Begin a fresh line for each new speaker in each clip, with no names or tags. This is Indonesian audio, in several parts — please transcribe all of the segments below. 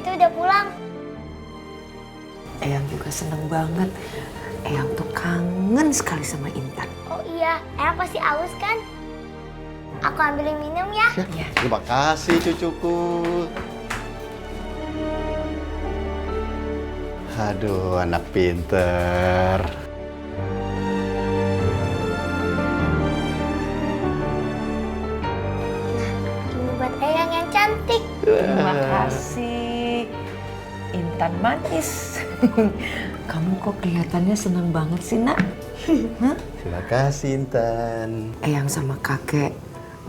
itu udah pulang.
Eyang juga seneng banget. Eyang tuh kangen sekali sama Intan.
Oh iya, Eyang pasti haus kan? Aku ambilin minum ya.
Ya.
Terima kasih cucuku. Aduh, anak pinter.
Ini buat Eyang yang cantik.
Terima kasih. Intan manis. Kamu kok kelihatannya seneng banget sih, Nak? Hah?
Terima kasih Intan.
Eyang sama kakek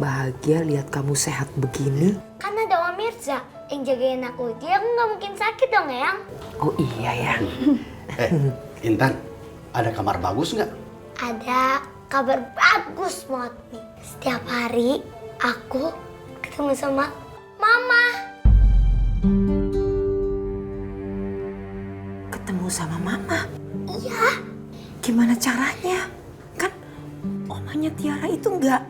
bahagia lihat kamu sehat begini.
Kan ada Om Mirza yang jagain aku. Dia nggak mungkin sakit dong, Eyang.
Oh iya ya.
Intan, ada kamar bagus nggak?
Ada kabar bagus banget nih. Setiap hari aku ketemu sama Mama.
Ketemu sama Mama.
Iya.
Gimana caranya? Kan omanya Tiara itu enggak.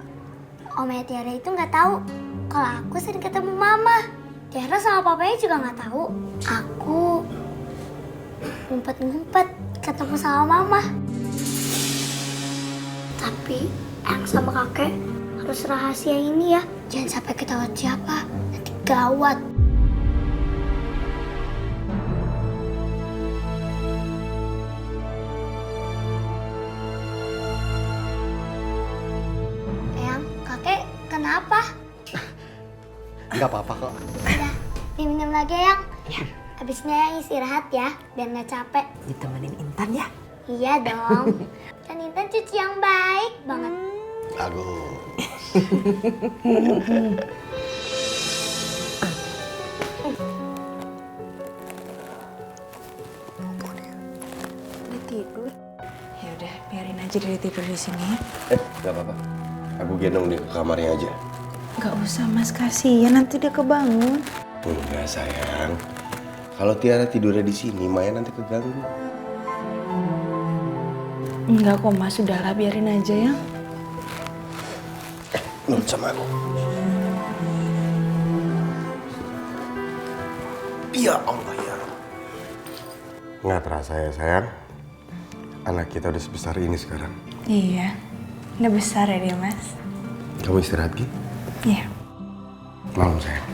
Omnya Tiara itu nggak tahu kalau aku sering ketemu Mama. Tiara sama papanya juga nggak tahu. Aku ngumpet-ngumpet ketemu sama Mama. Tapi Eyang sama kakek harus rahasia ini ya. Jangan sampai ketahuan siapa. Nanti gawat. Eyang, kakek kenapa?
Nggak apa-apa kok.
Udah, diminum lagi Eyang.
Ya,
Habisnya Eyang istirahat ya, biar nggak capek.
ditemenin Intan ya.
Iya dong. Kan Intan cucu yang baik banget.
Bagus.
Dia tidur. Ya udah, biarin aja dia tidur di sini ya.
Gak apa-apa. Aku gendong dia ke kamarnya aja.
Gak usah Mas, kasihan nanti dia kebangun.
Enggak sayang. Kalau Tiara tidurnya di sini, Maya nanti keganggu.
Enggak kok Mas, sudahlah biarin aja ya.
Nurut sama aku. Ya Allah ya. Nggak terasa ya sayang. Anak kita udah sebesar ini sekarang.
Iya, udah besar ya dia Mas.
Kamu istirahat Ki.
Iya,
Malam sayang.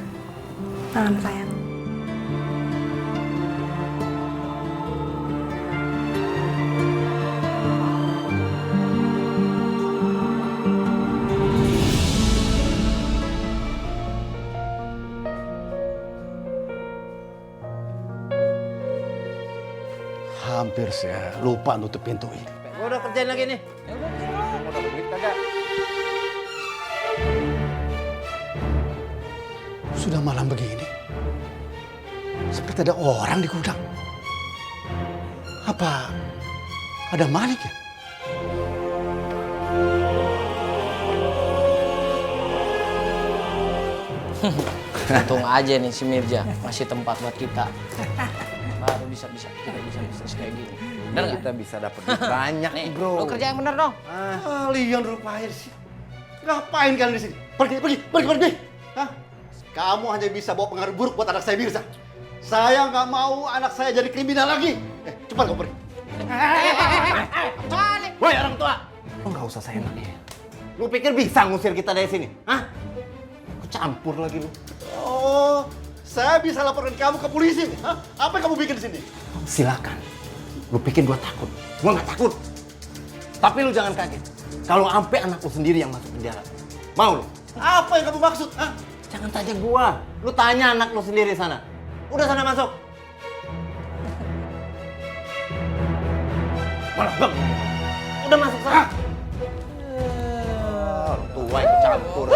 malam sayang.
Hampir saya lupa nutup pintu ini.
Gua udah kerjain lagi nih. Ya udah, mau dapat duit kagak?
Sudah malam begini. Seperti ada orang di gudang. Apa ada maling ya?
Untung aja nih si Mirja masih tempat buat kita. Baru bisa kita bisa bisnis kayak gini. Bener nggak?
Kita bisa dapat banyak
Nih,
bro.
lu kerja yang bener dong.
Kalian rupanya sih. Ngapain kalian di sini? Pergi. Hah? Kamu hanya bisa bawa pengaruh buruk buat anak saya Mirza. Saya nggak mau anak saya jadi kriminal lagi. Cepat kamu pergi.
Woi orang tua, lu nggak usah seenaknya. Lu pikir bisa ngusir kita dari sini? Hah? Aku campur lagi lu.
Oh, saya bisa laporkan kamu ke polisi. Hah? Apa yang kamu bikin di sini?
Silakan. Lu pikir gua takut? Gua nggak takut. Tapi lu jangan kaget. Kalau ampe anak lu sendiri yang masuk penjara. Mau lu?
Apa yang kamu maksud? Hah?
Jangan tanya gua. Lu tanya anak lu sendiri sana. Udah sana masuk. Malah bang. Udah masuk sana. Tua ikut campur.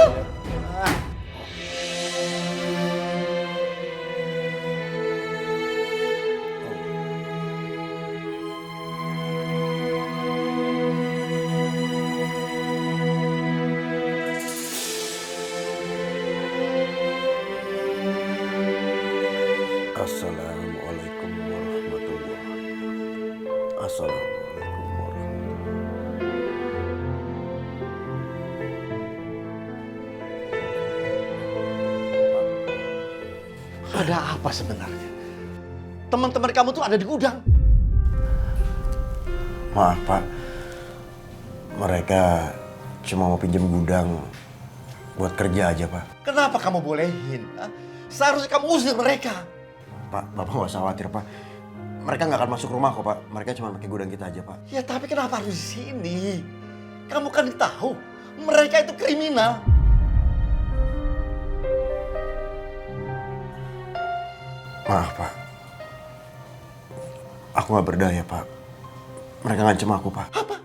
Assalamualaikum warahmatullahi wabarakatuh. Assalamualaikum warahmatullahi
Ada apa sebenarnya? teman-teman kamu tuh ada di gudang.
Maaf Pak, mereka cuma mau pinjam gudang buat kerja aja Pak.
Kenapa kamu bolehin? Hah? Seharusnya kamu usir mereka.
Pak, Bapak nggak usah khawatir Pak. Mereka nggak akan masuk rumah kok Pak. Mereka cuma pakai gudang kita aja Pak.
Ya tapi kenapa harus di sini? Kamu kan tahu mereka itu kriminal.
Maaf Pak, aku nggak berdaya Pak. Mereka ngancem aku Pak.
Apa?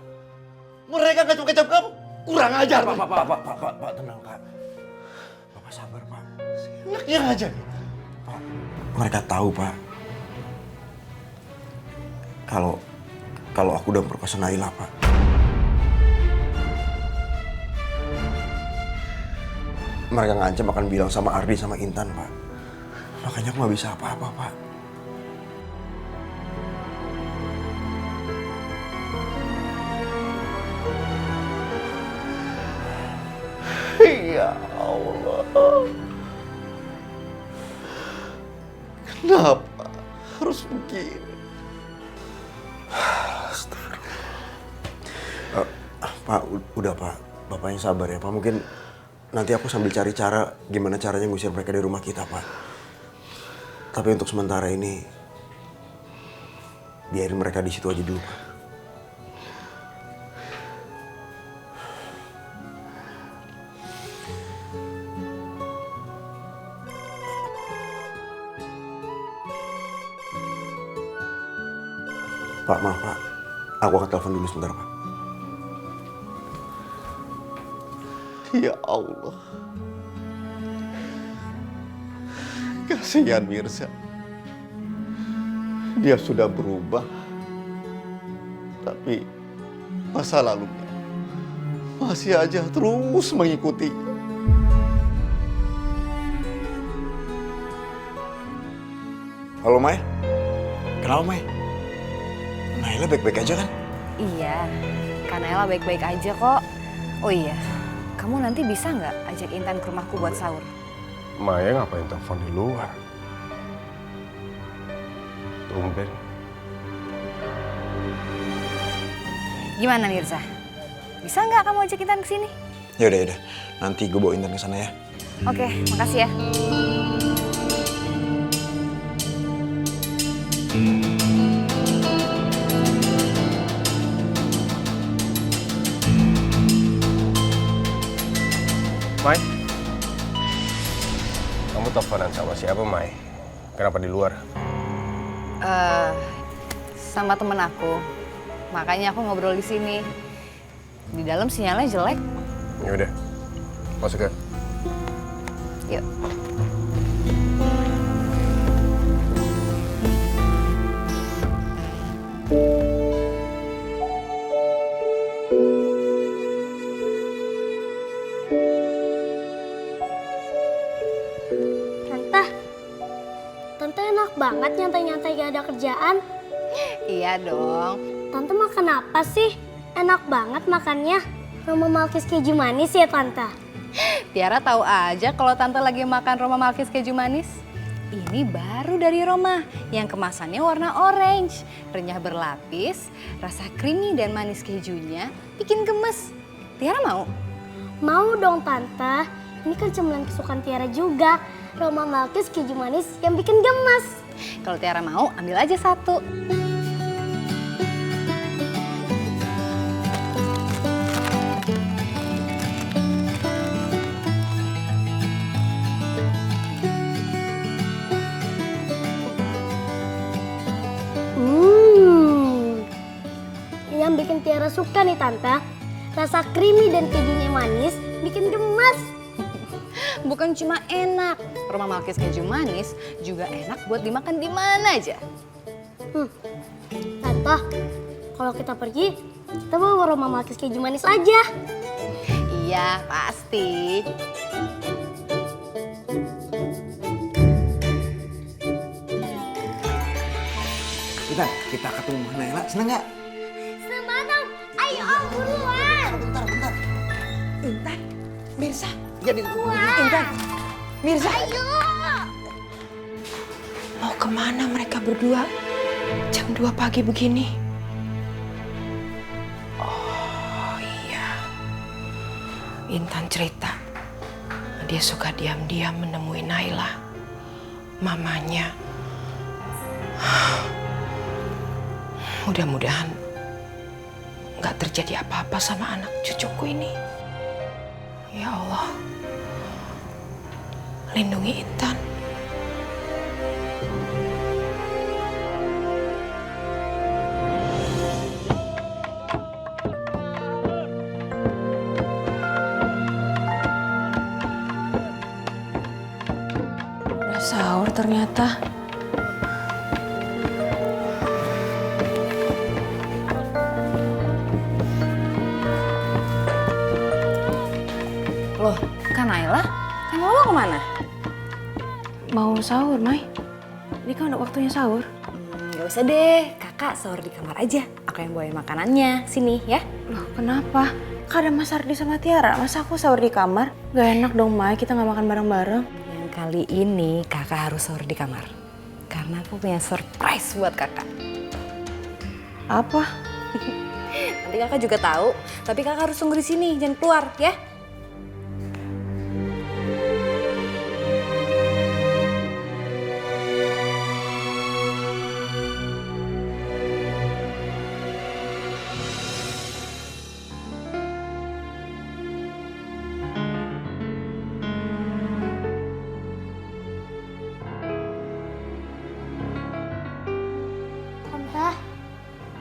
Mereka ngacam-ngacam kamu? Kurang ajar.
Pak, tenang Pak. Bapak sabar Pak.
Enaknya aja.
Pak, mereka tahu Pak. Kalau aku udah memperkosa Naila Pak. Mereka ngancam akan bilang sama Ardi sama Intan Pak. Makanya aku nggak bisa apa-apa Pak.
Ya Allah. Kenapa harus begini?
Pak, udah Pak. Bapak yang sabar ya Pak. Mungkin nanti aku sambil cari cara gimana caranya ngusir mereka dari rumah kita Pak. Tapi untuk sementara ini biarin mereka di situ aja dulu Pak. Pak, maaf Pak. Aku akan telepon dulu sebentar Pak.
Ya Allah. Kasihan Mirza. Dia sudah berubah. Tapi masa lalunya masih aja terus mengikuti.
Halo Mai. Kenapa Mai? Naila baik-baik aja kan?
Iya, Kak Naila baik-baik aja kok. Oh iya, kamu nanti bisa nggak ajak Intan ke rumahku buat sahur?
Maya ngapain telepon di luar? Tumben.
Gimana Mirza? Bisa nggak kamu ajak Intan ke sini?
Yaudah. Nanti gue bawa Intan ke sana ya.
Oke, makasih ya.
Mai, kamu teleponan sama siapa Mai? Kenapa di luar?
Sama temen aku. Makanya aku ngobrol di sini. Di dalam sinyalnya jelek.
Yaudah, masuk ya.
Yuk.
Tante enak banget nyantai-nyantai gak ada kerjaan.
Iya dong.
Tante makan apa sih? Enak banget makannya. Roma Malkis keju manis ya Tante?
Tiara tahu aja kalau Tante lagi makan Roma Malkis keju manis. Ini baru dari Roma yang kemasannya warna orange. Renyah berlapis, rasa creamy dan manis kejunya bikin gemes. Tiara mau?
Mau dong Tante. Ini kan cemilan kesukaan Tiara juga. Roma Malkis keju manis yang bikin gemes.
Kalau Tiara mau, ambil aja satu.
Yang bikin Tiara suka nih Tante. Rasa creamy dan kejunya manis bikin gemes.
Bukan cuma enak, Roma Malkis keju manis juga enak buat dimakan di mana aja.
Tante, kalau kita pergi, kita bawa Roma Malkis keju manis aja.
Iya, pasti.
Kita ketemu Naila, seneng nggak?
Seneng banget. Ayo Om, buruan.
Bentar.
Intan, Mirza.
Jadi
Intan, Mirza.
Ayo.
Mau ke kemana mereka berdua jam 2 pagi begini? Oh iya, Intan cerita dia suka diam-diam menemui Naila, mamanya. Mudah-mudahan nggak terjadi apa-apa sama anak cucuku ini. Ya Allah, lindungi Intan. Udah sahur ternyata.
Loh, Kak Naila? Kak Naila kemana?
Mau sahur, Mai? Ini kan udah waktunya sahur.
Gak usah deh, kakak sahur di kamar aja. Aku yang bawain makanannya, sini ya.
Loh, kenapa? Kan ada Mas Ardi sama Tiara, masa aku sahur di kamar? Gak enak dong, Mai, kita gak makan bareng-bareng.
Yang kali ini kakak harus sahur di kamar. Karena aku punya surprise buat kakak.
Apa?
Nanti kakak juga tahu, tapi kakak harus tunggu di sini, jangan keluar ya.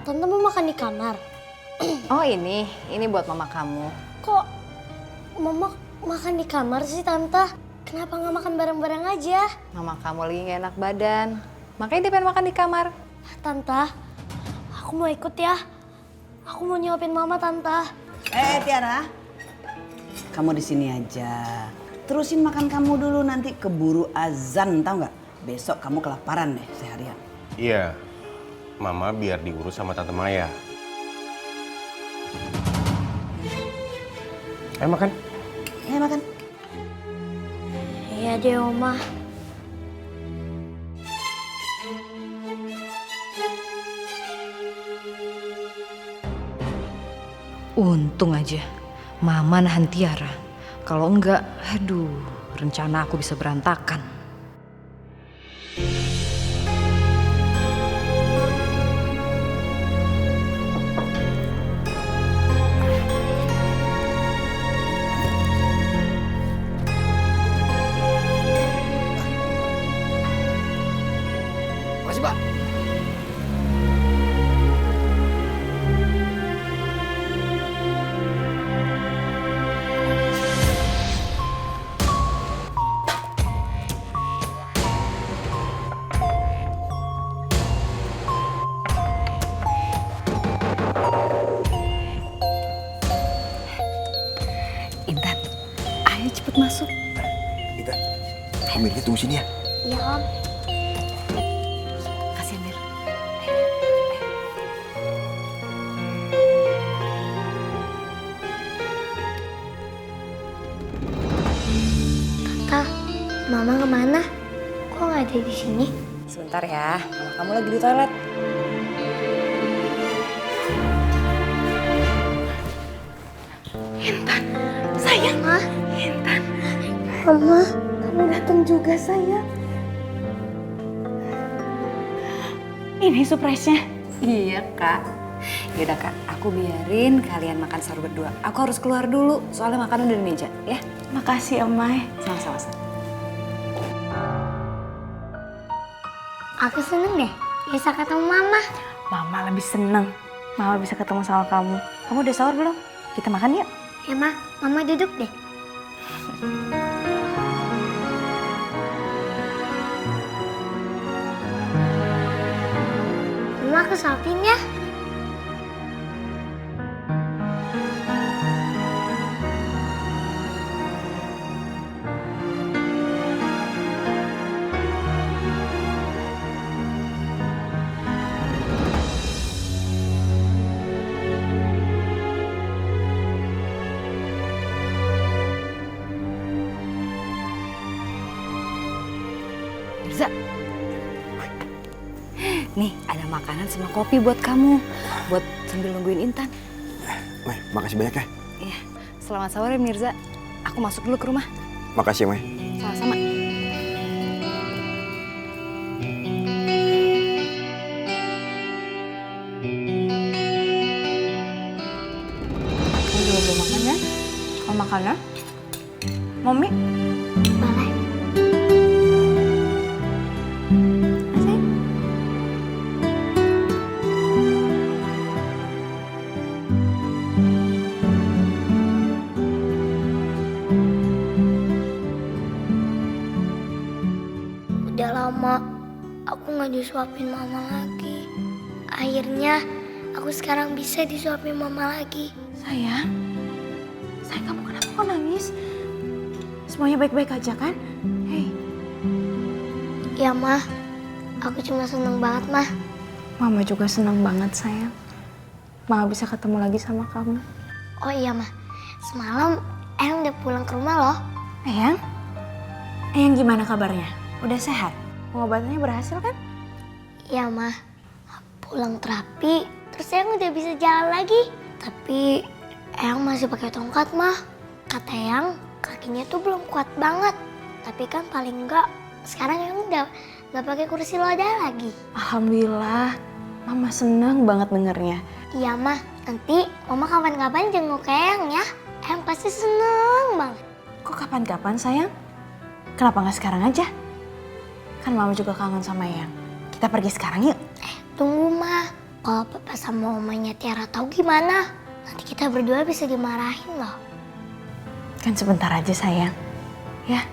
Tante mau makan di kamar.
Oh ini buat mama kamu.
Kok mama makan di kamar sih Tante? Kenapa nggak makan bareng-bareng aja?
Mama kamu lagi gak enak badan, makanya dia pengen makan di kamar.
Tante, aku mau ikut ya. Aku mau nyuapin mama Tante.
Tiara, kamu di sini aja. Terusin makan kamu dulu, nanti keburu azan, tahu nggak? Besok kamu kelaparan deh seharian.
Iya, Mama biar diurus sama Tante Maya. Ayo makan.
Ayo makan.
Iya deh Oma.
Untung aja Mama nahan Tiara. Kalau enggak, aduh, rencana aku bisa berantakan.
Makasih, Pak.
Intan, ayo cepet masuk.
Kita, Amirnya tunggu sini ya.
Iya Om.
Kasih Mir.
Tante, Mama kemana? Kok nggak ada di sini?
Sebentar ya, Mama kamu lagi di toilet.
Sayang,
Ma,
Intan,
Mama.
kamu datang juga sayang. Ini surprise-nya.
Iya kak. Yaudah kak, aku biarin kalian makan sahur berdua. Aku harus keluar dulu, soalnya makanan udah di meja, ya?
Makasih Om Mai.
Sama-sama.
Aku seneng deh bisa ketemu Mama.
Mama lebih seneng. Mama bisa ketemu sama kamu. Kamu udah sahur belum? Kita makan yuk.
Ya Ma, Mama duduk deh. Mama aku suapin ya.
Mirza. Nih, ada makanan sama kopi buat kamu. Buat sambil nungguin Intan.
Mai, makasih banyak ya.
Iya, selamat sore Mirza. Aku masuk dulu ke rumah.
Makasih ya, Mai.
Sama-sama. Kamu juga belum makan ya? Mau makan ya? Mami?
Boleh.
Asik.
Udah lama aku nggak disuapin mama lagi. Akhirnya aku sekarang bisa disuapin mama lagi.
Sayang, kamu kenapa kok nangis? Semuanya baik-baik aja kan? Hei,
Ya mah, aku cuma seneng banget mah.
Mama juga senang banget sayang. Mama bisa ketemu lagi sama kamu.
Oh iya mah, semalam Eyang udah pulang ke rumah loh.
Eyang? Eyang gimana kabarnya? Udah sehat? Pengobatannya berhasil kan?
Iya mah, pulang terapi, terus Eyang udah bisa jalan lagi. Tapi Eyang masih pakai tongkat mah. Kata Eyang, kakinya tuh belum kuat banget. Tapi kan paling enggak, sekarang Eyang udah nggak pakai kursi roda lagi.
Alhamdulillah, Mama seneng banget dengernya.
Iya mah, nanti Mama kapan-kapan jenguk Eyang ya. Eyang pasti seneng banget.
Kok kapan-kapan sayang? Kenapa nggak sekarang aja? Kan Mama juga kangen sama Eyang. Kita pergi sekarang yuk.
Tunggu mah, kalau papa sama mamanya Tiara tahu gimana? Nanti kita berdua bisa dimarahin loh.
Kan sebentar aja sayang. Ya,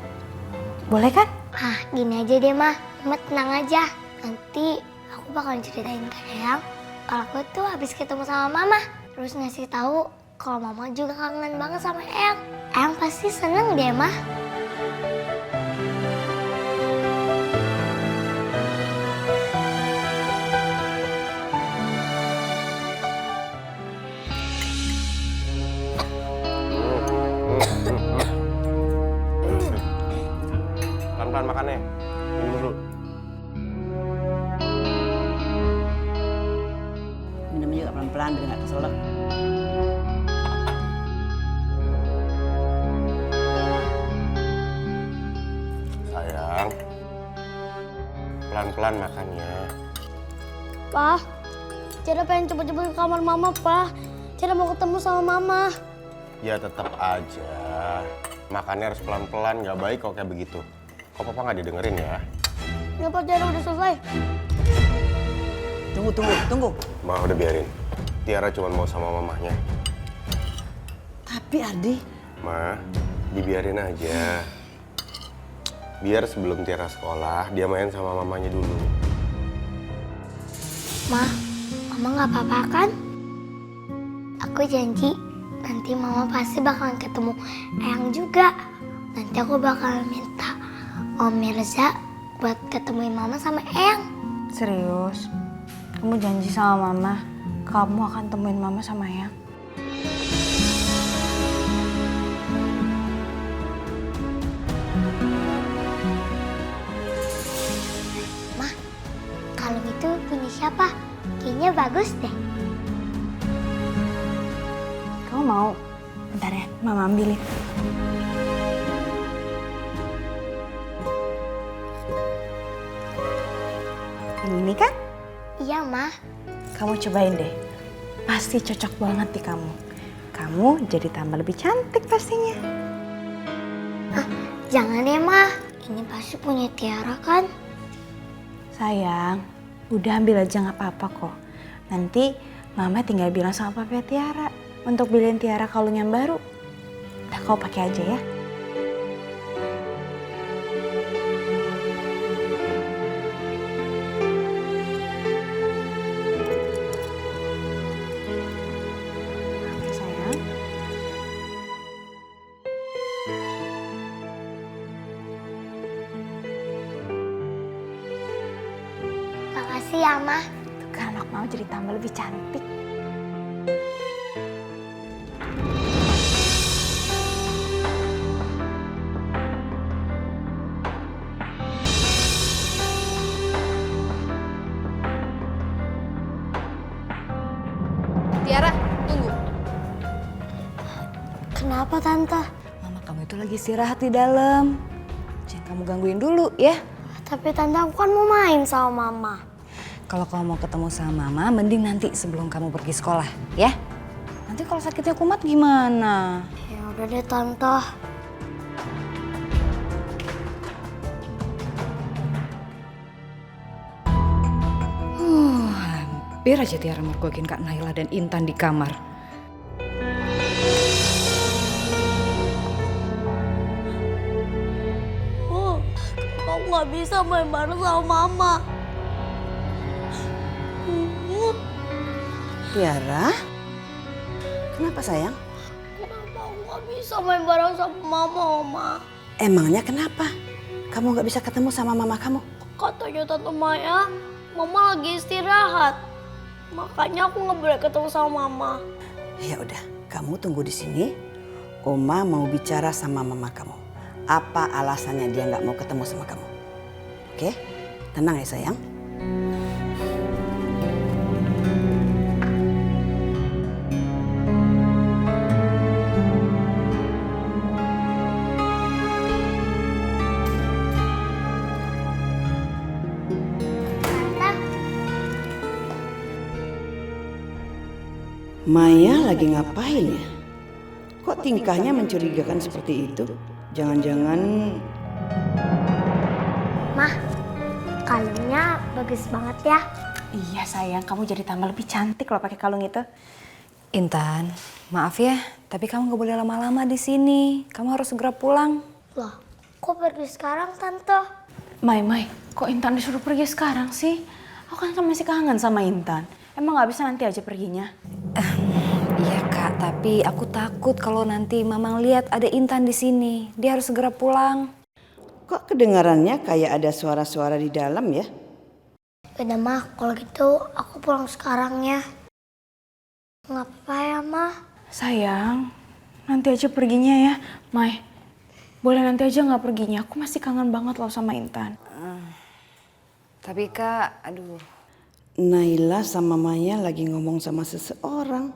boleh kan?
Ah, gini aja deh mah, Mama tenang aja. Nanti aku bakal ceritain ke Eyang kalau aku tuh habis ketemu sama Mama. Terus ngasih tahu kalau Mama juga kangen banget sama Eyang. Eyang pasti seneng deh mah.
Pelan-pelan makannya. Minum dulu.
Minumnya juga pelan-pelan biar nggak keselak.
Sayang. Pelan-pelan makannya.
Pa, Tiara pengen cepet-cepet ke kamar Mama, Pa. Tiara mau ketemu sama Mama.
Ya tetap aja. Makannya harus pelan-pelan, nggak baik kalau kayak begitu. Kok papa nggak didengerin ya?
Kenapa Tiara udah selesai?
Tunggu.
Ma udah biarin. Tiara cuma mau sama mamahnya.
Tapi Ardi,
Ma, dibiarin aja. Biar sebelum Tiara sekolah, dia main sama mamanya dulu.
Ma, Mama nggak apa-apa kan? Aku janji nanti Mama pasti bakalan ketemu Eyang juga. Nanti aku bakalan minta Om Mirza buat ketemuin Mama sama Eyang.
Serius? Kamu janji sama Mama, kamu akan temuin Mama sama Eyang?
Ma, kalung itu punya siapa? Kayaknya bagus deh.
Kamu mau? Bentar ya, Mama ambilin. Ini kan?
Iya, Ma.
Kamu cobain deh. Pasti cocok banget di kamu. Kamu jadi tambah lebih cantik pastinya.
Jangan deh, Ma. Ini pasti punya Tiara kan?
Sayang, udah ambil aja nggak apa-apa kok. Nanti Mama tinggal bilang sama Papa Tiara untuk beliin Tiara kalung yang baru. Udah kau pakai aja ya. Oke sayang.
Makasih ya, Ma.
Tuh kan anak mau jadi tambah lebih cantik.
Kenapa Tante?
Mama kamu itu lagi istirahat di dalam. Jangan kamu gangguin dulu ya.
Tapi Tante, aku kan mau main sama Mama.
Kalau kamu mau ketemu sama Mama, mending nanti sebelum kamu pergi sekolah ya. Nanti kalau sakitnya kumat gimana?
Ya udah deh Tante.
Hampir aja Tiara mergokin Kak Naila dan Intan di kamar.
Aku nggak bisa main bareng sama Mama.
Tiara, kenapa sayang?
Kenapa aku nggak bisa main bareng sama Mama, Oma?
Emangnya kenapa? Kamu nggak bisa ketemu sama mama kamu?
Katanya Tante Maya, Mama lagi istirahat. Makanya aku nggak boleh ketemu sama Mama.
Ya udah, kamu tunggu di sini. Oma mau bicara sama mama kamu. Apa alasannya dia nggak mau ketemu sama kamu? Oke, tenang ya sayang. Maya lagi ngapain ya? Kok tingkahnya mencurigakan seperti itu? Jangan-jangan...
Mah, kalungnya bagus banget ya.
Iya sayang, kamu jadi tambah lebih cantik loh pakai kalung itu.
Intan, maaf ya, tapi kamu nggak boleh lama-lama di sini. Kamu harus segera pulang.
Loh, kok pergi sekarang Tante?
Mai, kok Intan disuruh pergi sekarang sih? Aku kan masih kangen sama Intan. Emang nggak bisa nanti aja perginya?
Iya Kak, tapi aku takut kalau nanti Mamang lihat ada Intan di sini. Dia harus segera pulang.
Kok kedengarannya kayak ada suara-suara di dalam ya?
Udah Mah, kalau gitu aku pulang sekarang ya. Nggak apa-apa ya Mah?
Sayang, nanti aja perginya ya. Mai, boleh nanti aja nggak perginya? Aku masih kangen banget loh sama Intan.
Tapi Kak, aduh.
Naila sama Maya lagi ngomong sama seseorang.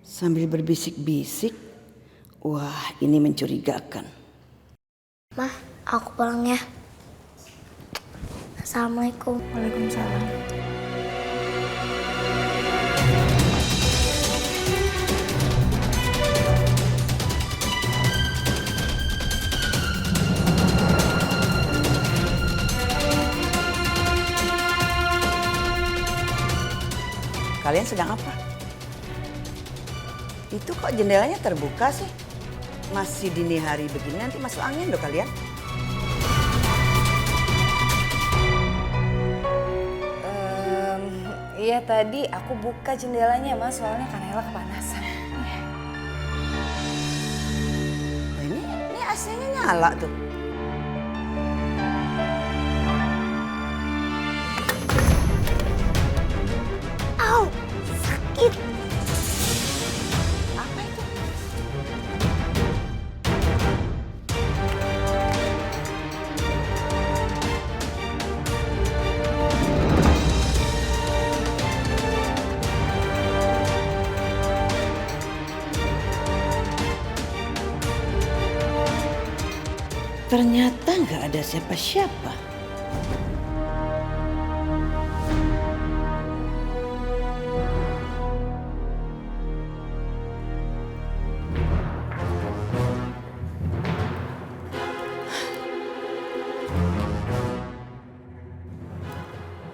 Sambil berbisik-bisik. Wah, ini mencurigakan.
Mah, aku pulang ya. Assalamualaikum.
Waalaikumsalam.
Kalian sedang apa? Itu kok jendelanya terbuka sih? Masih dini hari begini nanti masuk angin loh kalian.
Iya tadi aku buka jendelanya Mas, soalnya Kanela kepanasan.
Nah, ini AC-nya nyala tuh.
Au, sakit.
Apa itu? Ternyata nggak ada siapa-siapa.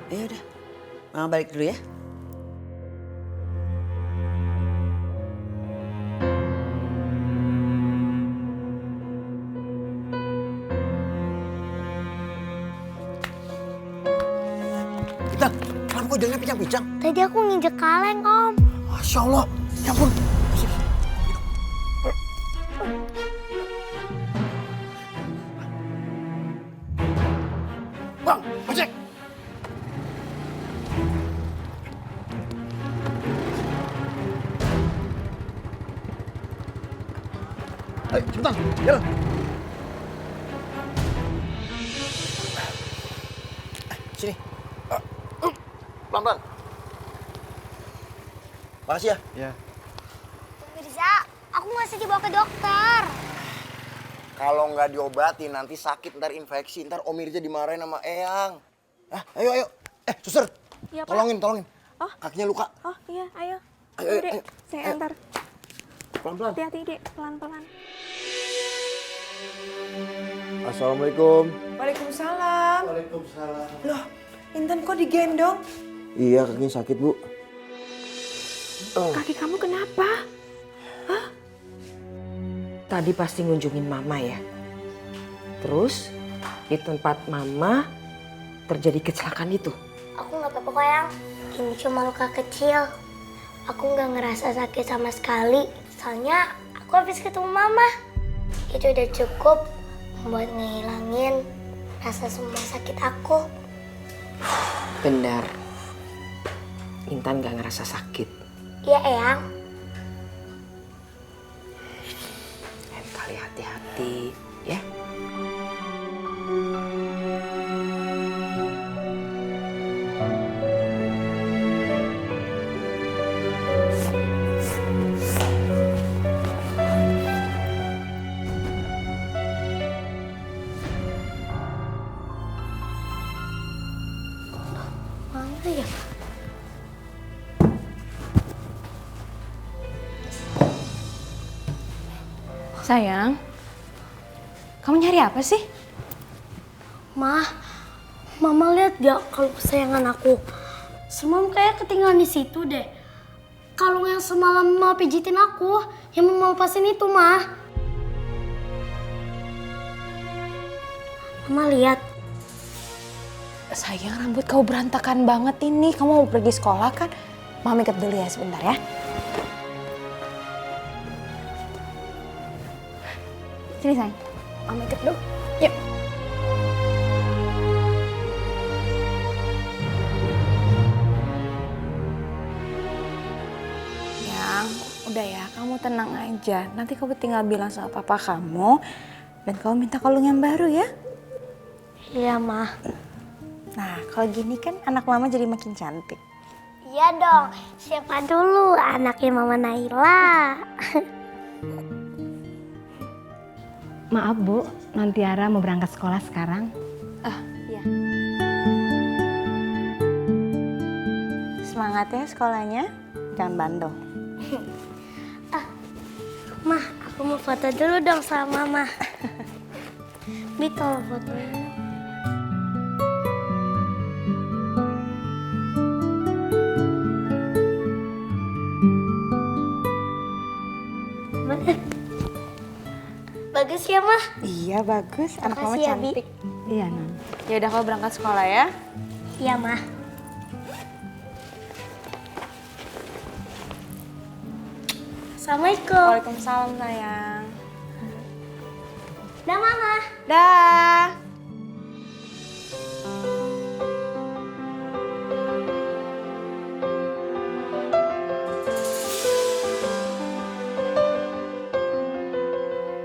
Ya udah, Mama balik dulu ya.
Intan, kenapa kok jalannya pincang-pincang?
Tadi aku nginjek kaleng, Om.
Masya Allah, ya ampun. Bang, ojek. Ayo, cepetan, jalan. Sini. Pelan-pelan. Makasih ya.
Ya.
Mirza, aku nggak masih dibawa ke dokter.
Kalau nggak diobati nanti sakit, ntar infeksi, ntar Om Mirza dimarahin sama Eyang. Ayo. Suster.
Iya, Pak.
Tolongin.
Oh.
Kakinya luka.
Oh iya, ayo.
Ayo,
Dek,
ayo.
saya antar.
Pelan-pelan.
Hati-hati, Dek. Pelan-pelan.
Assalamualaikum.
Waalaikumsalam.
Waalaikumsalam.
Loh, Intan kok digendong?
Iya, kakinya sakit, Bu.
Kaki kamu kenapa?
Tadi pasti ngunjungin mama ya. Terus di tempat mama terjadi kecelakaan itu.
Aku nggak apa-apa kok, Yang. Ini cuma luka kecil. Aku nggak ngerasa sakit sama sekali. Soalnya aku habis ketemu mama. Itu udah cukup buat ngehilangin rasa semua sakit aku.
Benar. Intan gak ngerasa sakit.
Iya, Eyang.
Lain kali hati-hati ya.
Mana ya?
Sayang, kamu nyari apa sih?
Mama lihat gak kalau kesayangan aku? Semalam kayak ketinggalan di situ deh. Kalung yang semalam Mama pijitin aku, yang Mama lepasin itu, Ma. Mama lihat.
Sayang, rambut kau berantakan banget ini. Kamu mau pergi sekolah kan? Mama ikat dulu ya sebentar ya. Sini sayang, Mama ikat dulu. Yuk. Yang, udah ya, kamu tenang aja. Nanti kamu tinggal bilang sama papa kamu dan kamu minta kalung yang baru ya.
Iya, Ma.
Nah, kalau gini kan anak mama jadi makin cantik.
Iya dong. Siapa dulu anaknya Mama Naila?
Maaf Bu, Nontiara mau berangkat sekolah sekarang.
Iya. Semangat ya sekolahnya, jangan bandel.
Ma, aku mau foto dulu dong sama Mama. Bi, tolong fotonya. Bagus ya, Ma?
Iya bagus, anak mama
Makasih ya, Bi.
cantik.
Iya Non.
Ya udah kalau berangkat sekolah ya.
Iya, Ma. Assalamualaikum.
Waalaikumsalam sayang.
Dah, Mama.
Dah.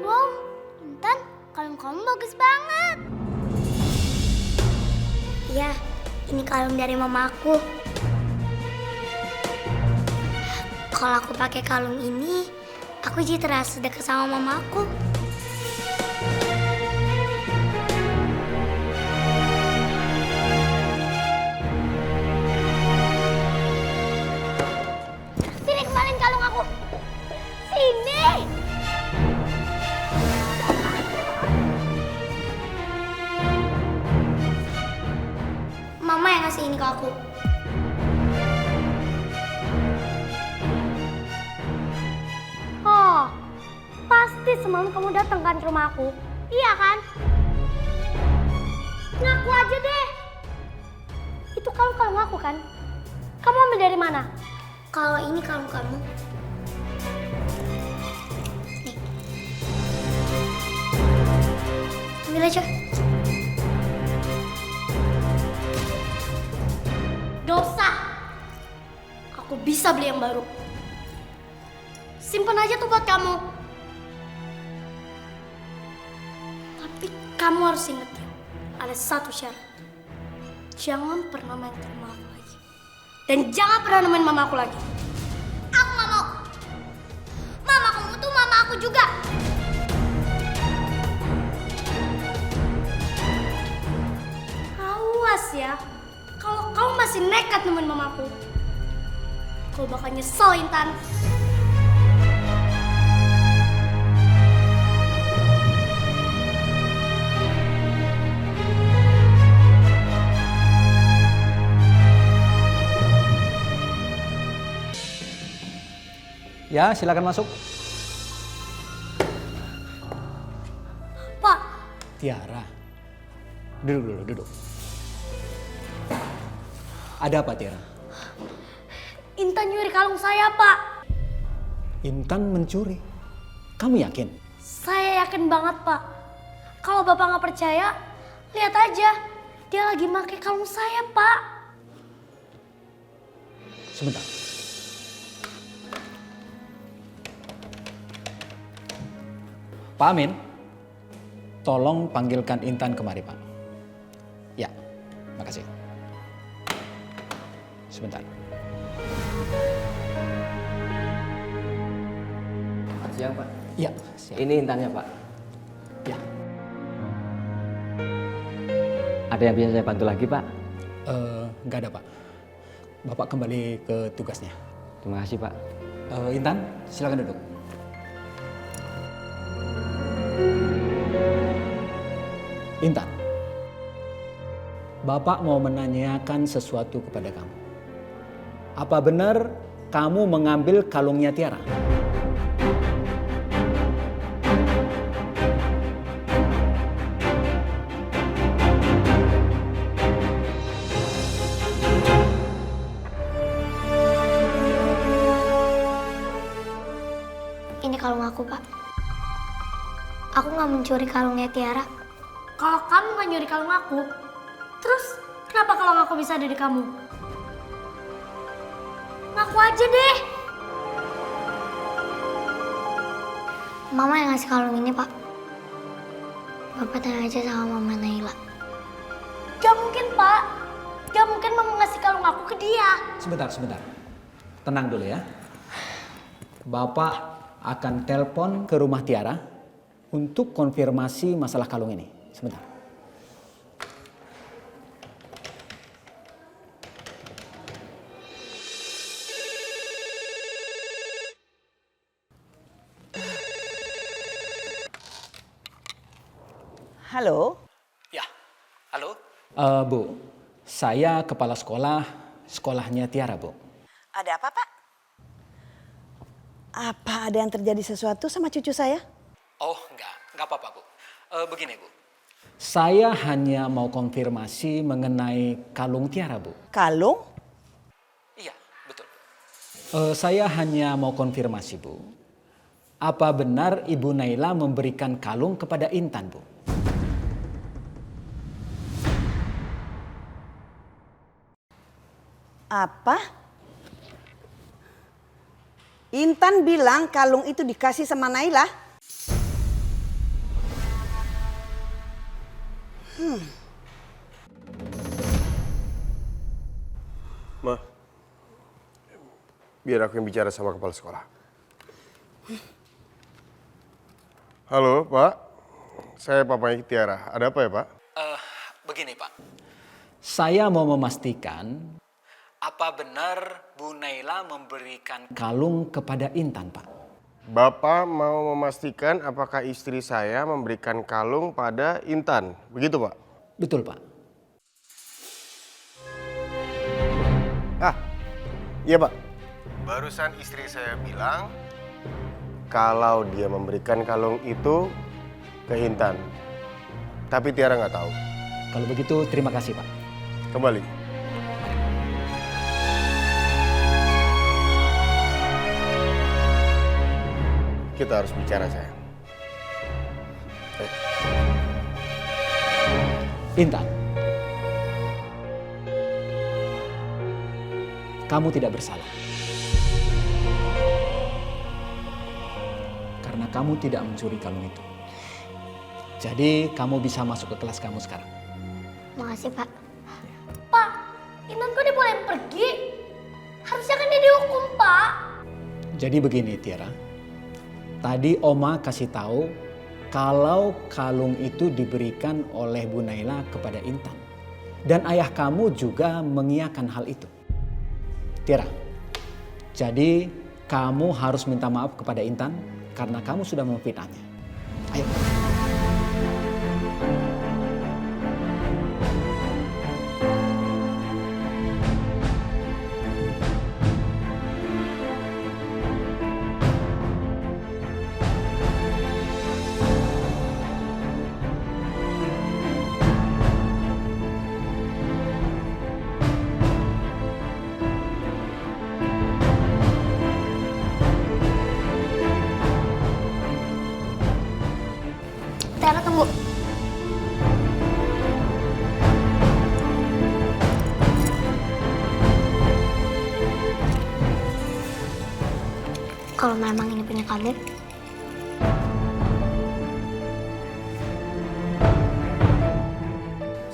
Wow, Intan, kalung kamu bagus banget. Iya, ini kalung dari mama aku. Kalau aku pakai kalung ini, aku jadi terasa dekat sama mama aku. Sini kembaliin kalung aku. Sini. Mama yang ngasih ini ke aku. Oh, pasti semalam kamu datang kan ke rumah aku? Iya kan? Ngaku aja deh. Itu kalung aku kan? Kamu ambil dari mana? Kalau ini kalung kamu. Nih. Ambil aja. Dosa. Aku bisa beli yang baru. Simpan aja tuh buat kamu. Tapi kamu harus ingat ya, ada satu syarat. Jangan pernah main ke rumah aku lagi. Dan jangan pernah nemuin mama aku lagi. Aku gak mau. Mama kamu tuh mama aku aku juga. Awas ya, kalau kamu masih nekat nemuin mamaku, kau bakal nyesel, Intan.
Ya, silakan masuk.
Pak,
Tiara. Duduk dulu, duduk. Ada apa, Tiara?
Intan nyuri kalung saya, Pak.
Intan mencuri. Kamu yakin?
Saya yakin banget, Pak. Kalau Bapak nggak percaya, lihat aja. Dia lagi pakai kalung saya, Pak.
Sebentar. Pak Amin, tolong panggilkan Intan kemari, Pak. Ya, makasih. Sebentar.
Siang, Pak.
Ya, siap.
Ini intannya, Pak.
Ya.
Ada yang bisa saya bantu lagi, Pak?
Nggak ada, Pak. Bapak kembali ke tugasnya.
Terima kasih, Pak.
Intan, silakan duduk. Intan, Bapak mau menanyakan sesuatu kepada kamu. Apa benar kamu mengambil kalungnya Tiara?
Ini kalung aku, Pak. Aku nggak mencuri kalungnya Tiara. Kalau kamu nggak nyuri kalung aku, terus kenapa kalung aku bisa ada di kamu? Ngaku aja deh. Mama yang ngasih kalung ini, Pak. Bapak tanya aja sama Mama Naila. Gak mungkin, Pak. Gak mungkin Mama ngasih kalung aku ke dia.
Sebentar. Tenang dulu ya. Bapak akan telepon ke rumah Tiara untuk konfirmasi masalah kalung ini. Sebentar.
Halo?
Ya, halo. Bu, saya kepala sekolahnya Tiara, Bu.
Ada apa, Pak? Apa ada yang terjadi sesuatu sama cucu saya?
Oh, enggak apa-apa, Bu. Begini, Bu. Saya hanya mau konfirmasi mengenai kalung Tiara, Bu.
Kalung?
Iya, betul. Saya hanya mau konfirmasi, Bu. Apa benar Ibu Naila memberikan kalung kepada Intan, Bu?
Apa? Intan bilang kalung itu dikasih sama Naila?
Ma, biar aku yang bicara sama kepala sekolah. Halo, Pak. Saya papanya Tiara. Ada apa ya, Pak?
Begini, Pak. Saya mau memastikan apa benar Bu Naila memberikan kalung kepada Intan, Pak?
Bapak mau memastikan apakah istri saya memberikan kalung pada Intan. Begitu, Pak?
Betul, Pak.
Iya, Pak. Barusan istri saya bilang kalau dia memberikan kalung itu ke Intan. Tapi Tiara nggak tahu.
Kalau begitu, terima kasih, Pak.
Kembali. Kita harus bicara, sayang.
Intan, kamu tidak bersalah. Karena kamu tidak mencuri kalung itu. Jadi kamu bisa masuk ke kelas kamu sekarang.
Makasih, Pak. Pak, Intan kok dibolehin pergi? Harusnya kan dia dihukum, Pak.
Jadi begini, Tiara. Tadi Oma kasih tahu kalau kalung itu diberikan oleh Bu Naila kepada Intan. Dan ayah kamu juga mengiyakan hal itu. Tiara, jadi kamu harus minta maaf kepada Intan karena kamu sudah memfitnahnya. Ayo.
Tiara tunggu. Kalau memang ini punya kamu,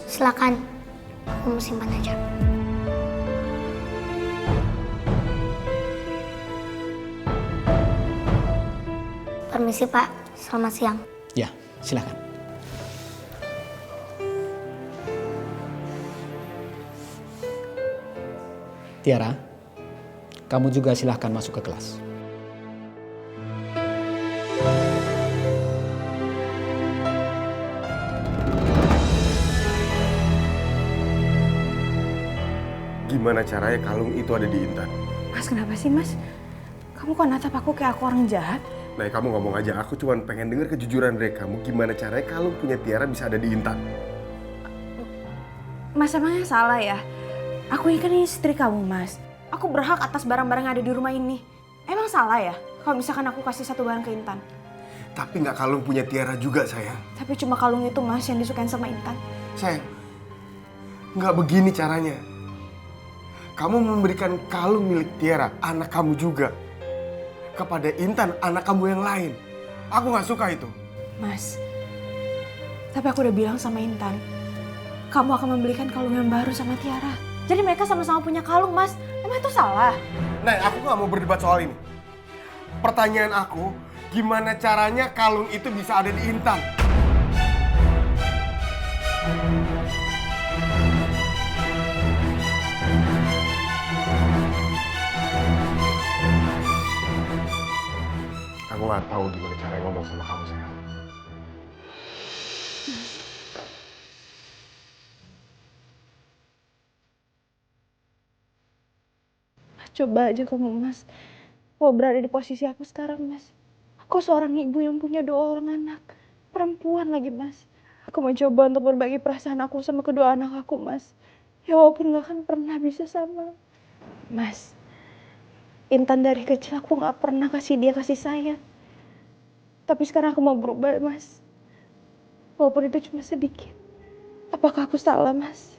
silakan. Kamu simpan aja. Permisi Pak, selamat siang.
Ya, silakan. Tiara, kamu juga silahkan masuk ke kelas.
Gimana caranya kalung itu ada di Intan?
Mas, kenapa sih Mas? Kamu kok natap aku kayak aku orang jahat?
Nah, kamu ngomong aja, aku cuma pengen denger kejujuran dari kamu. Gimana caranya kalung punya Tiara bisa ada di Intan?
Mas, emangnya salah ya? Aku ini kan istri kamu, Mas. Aku berhak atas barang-barang yang ada di rumah ini. Emang salah ya kalau misalkan aku kasih satu barang ke Intan?
Tapi nggak kalung punya Tiara juga, sayang.
Tapi cuma kalung itu, Mas, yang disukain sama Intan.
Sayang, nggak begini caranya. Kamu memberikan kalung milik Tiara, anak kamu juga, kepada Intan, anak kamu yang lain. Aku nggak suka itu.
Mas, tapi aku udah bilang sama Intan, kamu akan membelikan kalung yang baru sama Tiara. Jadi mereka sama-sama punya kalung, Mas. Emang itu salah?
Nah, aku nggak mau berdebat soal ini. Pertanyaan aku, gimana caranya kalung itu bisa ada di Intan? Aku nggak tahu gimana cara ngomong sama kamu, sayang.
Coba aja kamu, Mas. Mau berada di posisi aku sekarang, Mas. Aku seorang ibu yang punya 2 orang anak. Perempuan lagi, Mas. Aku mau coba untuk berbagi perasaan aku sama kedua anak aku, Mas. Ya walaupun gak akan pernah bisa sama. Mas, Intan dari kecil aku gak pernah kasih dia kasih sayang. Tapi sekarang aku mau berubah, Mas. Walaupun itu cuma sedikit. Apakah aku salah, Mas?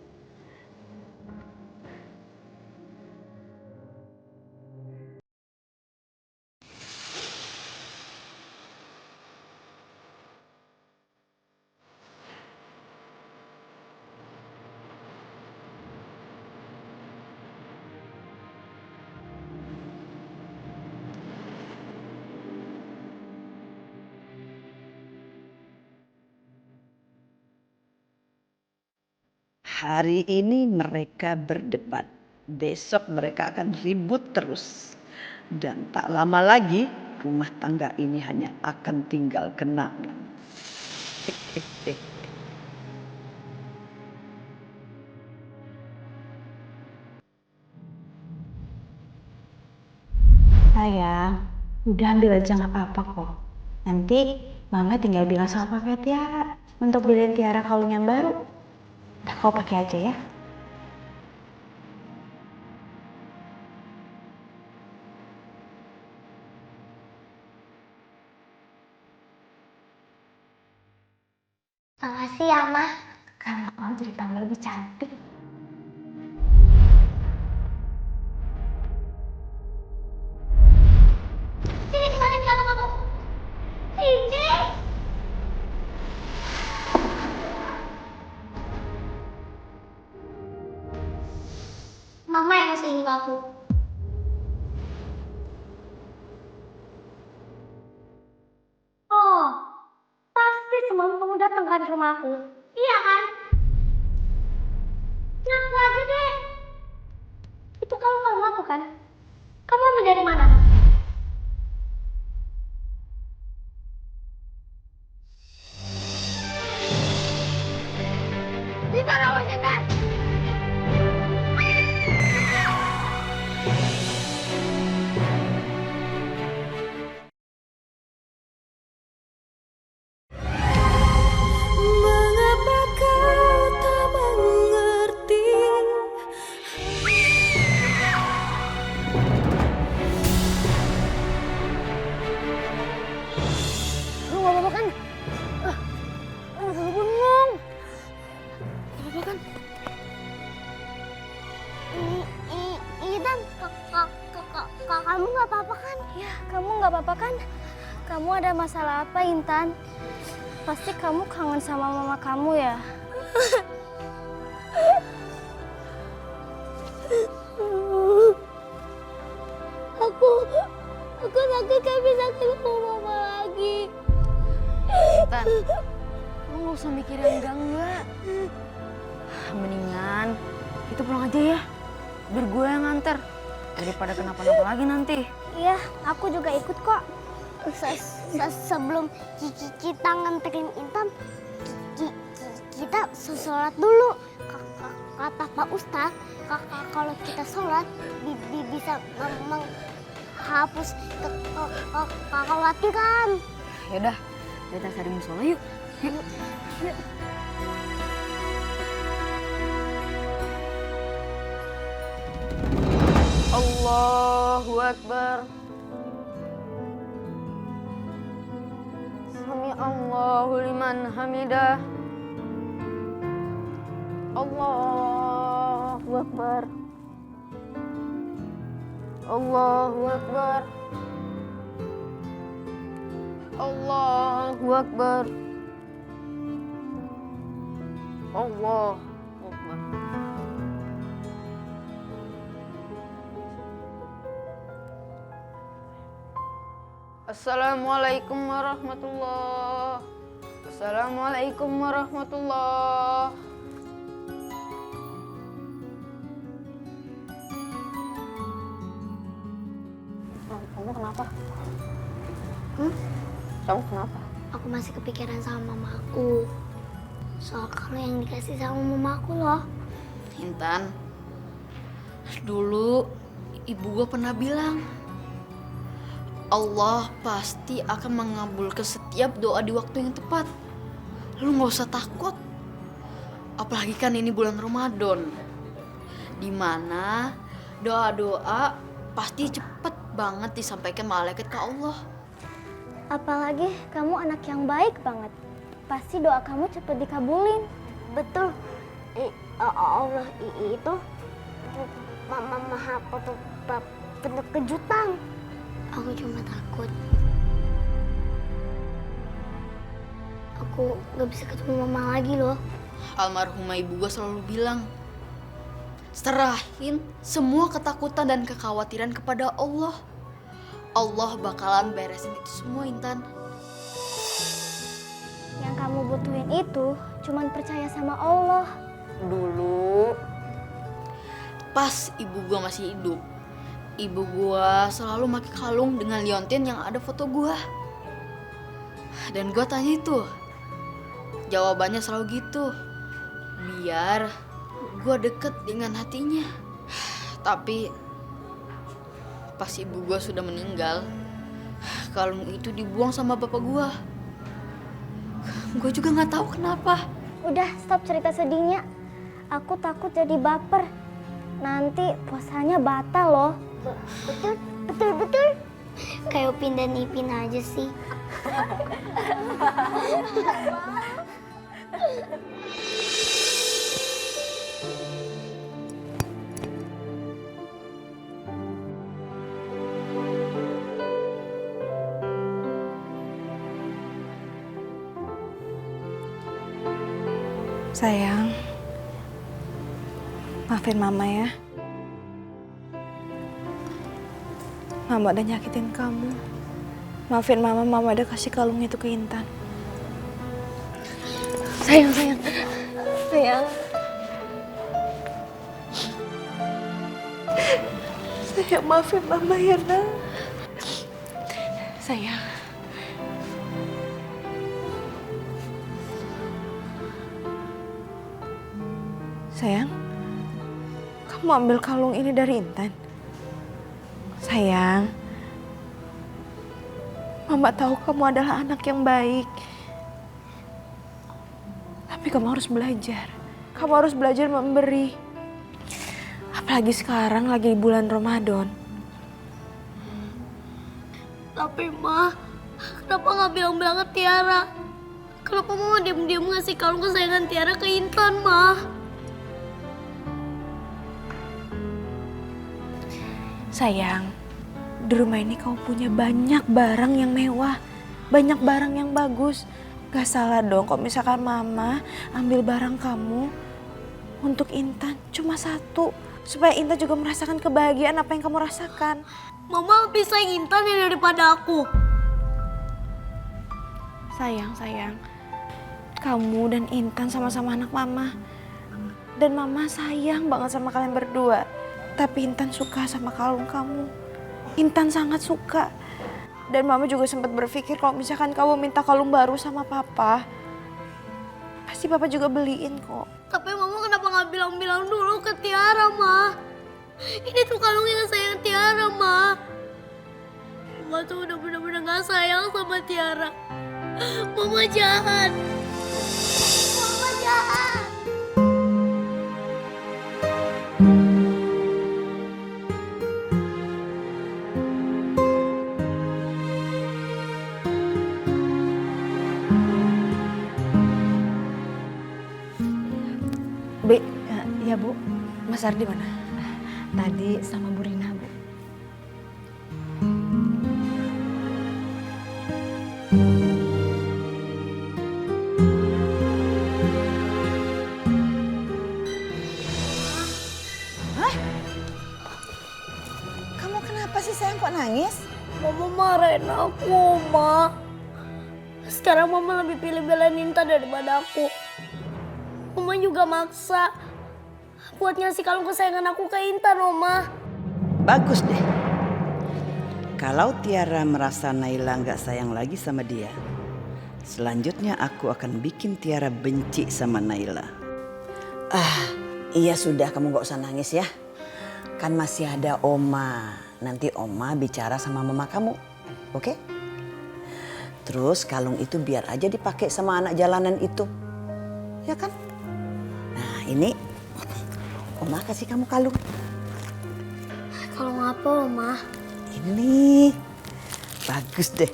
Hari ini mereka berdebat, besok mereka akan ribut terus. Dan tak lama lagi rumah tangga ini hanya akan tinggal kenangan.
Sayang, udah ambil aja nggak apa-apa kok. Nanti Mama tinggal bilang sama Papa Tiara untuk beliin Tiara kalung yang baru. Udah, kau pakai aja ya.
Makasih ya, Ma.
Karena kau jadi tambah lebih cantik.
Sini, kembaliin kalung aku. Sini. Mama yang ngasih ini ke aku. datang kan ke rumah aku? Iya kan? Ngaku aja deh. Itu kamu aku kan? Kamu ambil dari mana? Di mana kamu Intan?
Mengapa kau tak mengerti?
Lu gak apa-apa kan? Lu bengong. Gak apa-apa kan? Intan, kamu gak apa-apa kan? Ya, kamu gak apa-apa kan? Kamu ada masalah apa, Intan? Pasti kamu kangen sama mama kamu ya? Aku sakit gak bisa ketemu mama lagi.
Intan, lu gak usah mikir yang enggak-enggak. Mendingan kita pulang aja ya, biar gue yang nganter. Daripada kenapa-napa lagi nanti.
Iya, aku juga ikut kok. Sebelum kita nganterin Intan, kita sholat dulu. Kata Pak Ustadz, kalau kita sholat bisa menghapus kekhawatiran.
Yaudah, kita cari musola yuk.
Yuk.
Allahu Akbar. Sami Allahu liman hamidah. Allahu Akbar. Allahu Akbar. Allahu Akbar. Allahu Akbar. Assalamualaikum warahmatullah. Assalamualaikum warahmatullah. Kamu kenapa? Kamu kenapa?
Aku masih kepikiran sama mama aku. Soal kalau yang dikasih sama mama aku loh.
Intan, dulu ibu gua pernah bilang, Allah pasti akan mengabulkan setiap doa di waktu yang tepat. Lu gak usah takut. Apalagi kan ini bulan Ramadan, dimana doa-doa pasti cepet banget disampaikan malaikat ke Allah.
Apalagi kamu anak yang baik banget. Pasti doa kamu cepet dikabulin. Betul. Allah itu maha penuh kejutan. Aku cuma takut. Aku gak bisa ketemu mama lagi loh.
Almarhumah ibu gue selalu bilang, serahin semua ketakutan dan kekhawatiran kepada Allah. Allah bakalan beresin itu semua, Intan.
Yang kamu butuhin itu cuman percaya sama Allah.
Dulu, pas ibu gue masih hidup, ibu gua selalu pakai kalung dengan liontin yang ada foto gua. Dan gua tanya itu, jawabannya selalu gitu, biar gua deket dengan hatinya. Tapi pas ibu gua sudah meninggal, kalung itu dibuang sama bapak gua. Gua juga nggak tahu kenapa.
Udah, stop cerita sedihnya. Aku takut jadi baper. Nanti puasanya batal loh. Betul. Kayak Upin dan Ipin aja sih.
Sayang, maafin mama ya. Mama udah nyakitin kamu. Maafin mama udah kasih kalung itu ke Intan. Sayang. Sayang, maafin Mama ya, Nak. Sayang. Sayang, kamu ambil kalung ini dari Intan. Sayang, Mama tahu kamu adalah anak yang baik. Tapi kamu harus belajar. Kamu harus belajar memberi. Apalagi sekarang lagi bulan Ramadan.
Tapi Ma, kenapa nggak bilang-bilang ke Tiara? Kenapa Mama diam-diam ngasih kalung kesayangan Tiara ke Intan, Ma?
Sayang, di rumah ini kamu punya banyak barang yang mewah, banyak barang yang bagus. Gak salah dong kalau misalkan Mama ambil barang kamu untuk Intan cuma satu. Supaya Intan juga merasakan kebahagiaan apa yang kamu rasakan.
Mama lebih sayang Intan ya daripada aku.
Sayang, kamu dan Intan sama-sama anak Mama. Dan Mama sayang banget sama kalian berdua. Tapi Intan suka sama kalung kamu. Intan sangat suka. Dan Mama juga sempat berpikir kalau misalkan kamu minta kalung baru sama Papa, pasti Papa juga beliin kok.
Tapi Mama kenapa nggak bilang-bilang dulu ke Tiara, Ma? Ini tuh kalungnya sayang Tiara, Ma. Mama tuh udah bener-bener gak sayang sama Tiara. Mama jahat. Mama jahat.
Ya Bu, Mas Ardi mana?
Tadi sama Bu Rina, Bu.
Hah? Kamu kenapa sih sayang kok nangis?
Mama marahin aku, Ma. Sekarang Mama lebih pilih belain Intan daripada aku. Mama juga maksa buat ngasih kalung kesayangan aku ke Intan, Oma.
Bagus deh. Kalau Tiara merasa Naila nggak sayang lagi sama dia, selanjutnya aku akan bikin Tiara benci sama Naila. Iya sudah, kamu nggak usah nangis ya. Kan masih ada Oma. Nanti Oma bicara sama mama kamu, oke? Terus kalung itu biar aja dipakai sama anak jalanan itu, ya kan? Nah ini Oma kasih kamu kalung.
Kalung apa, Oma?
Ini bagus deh.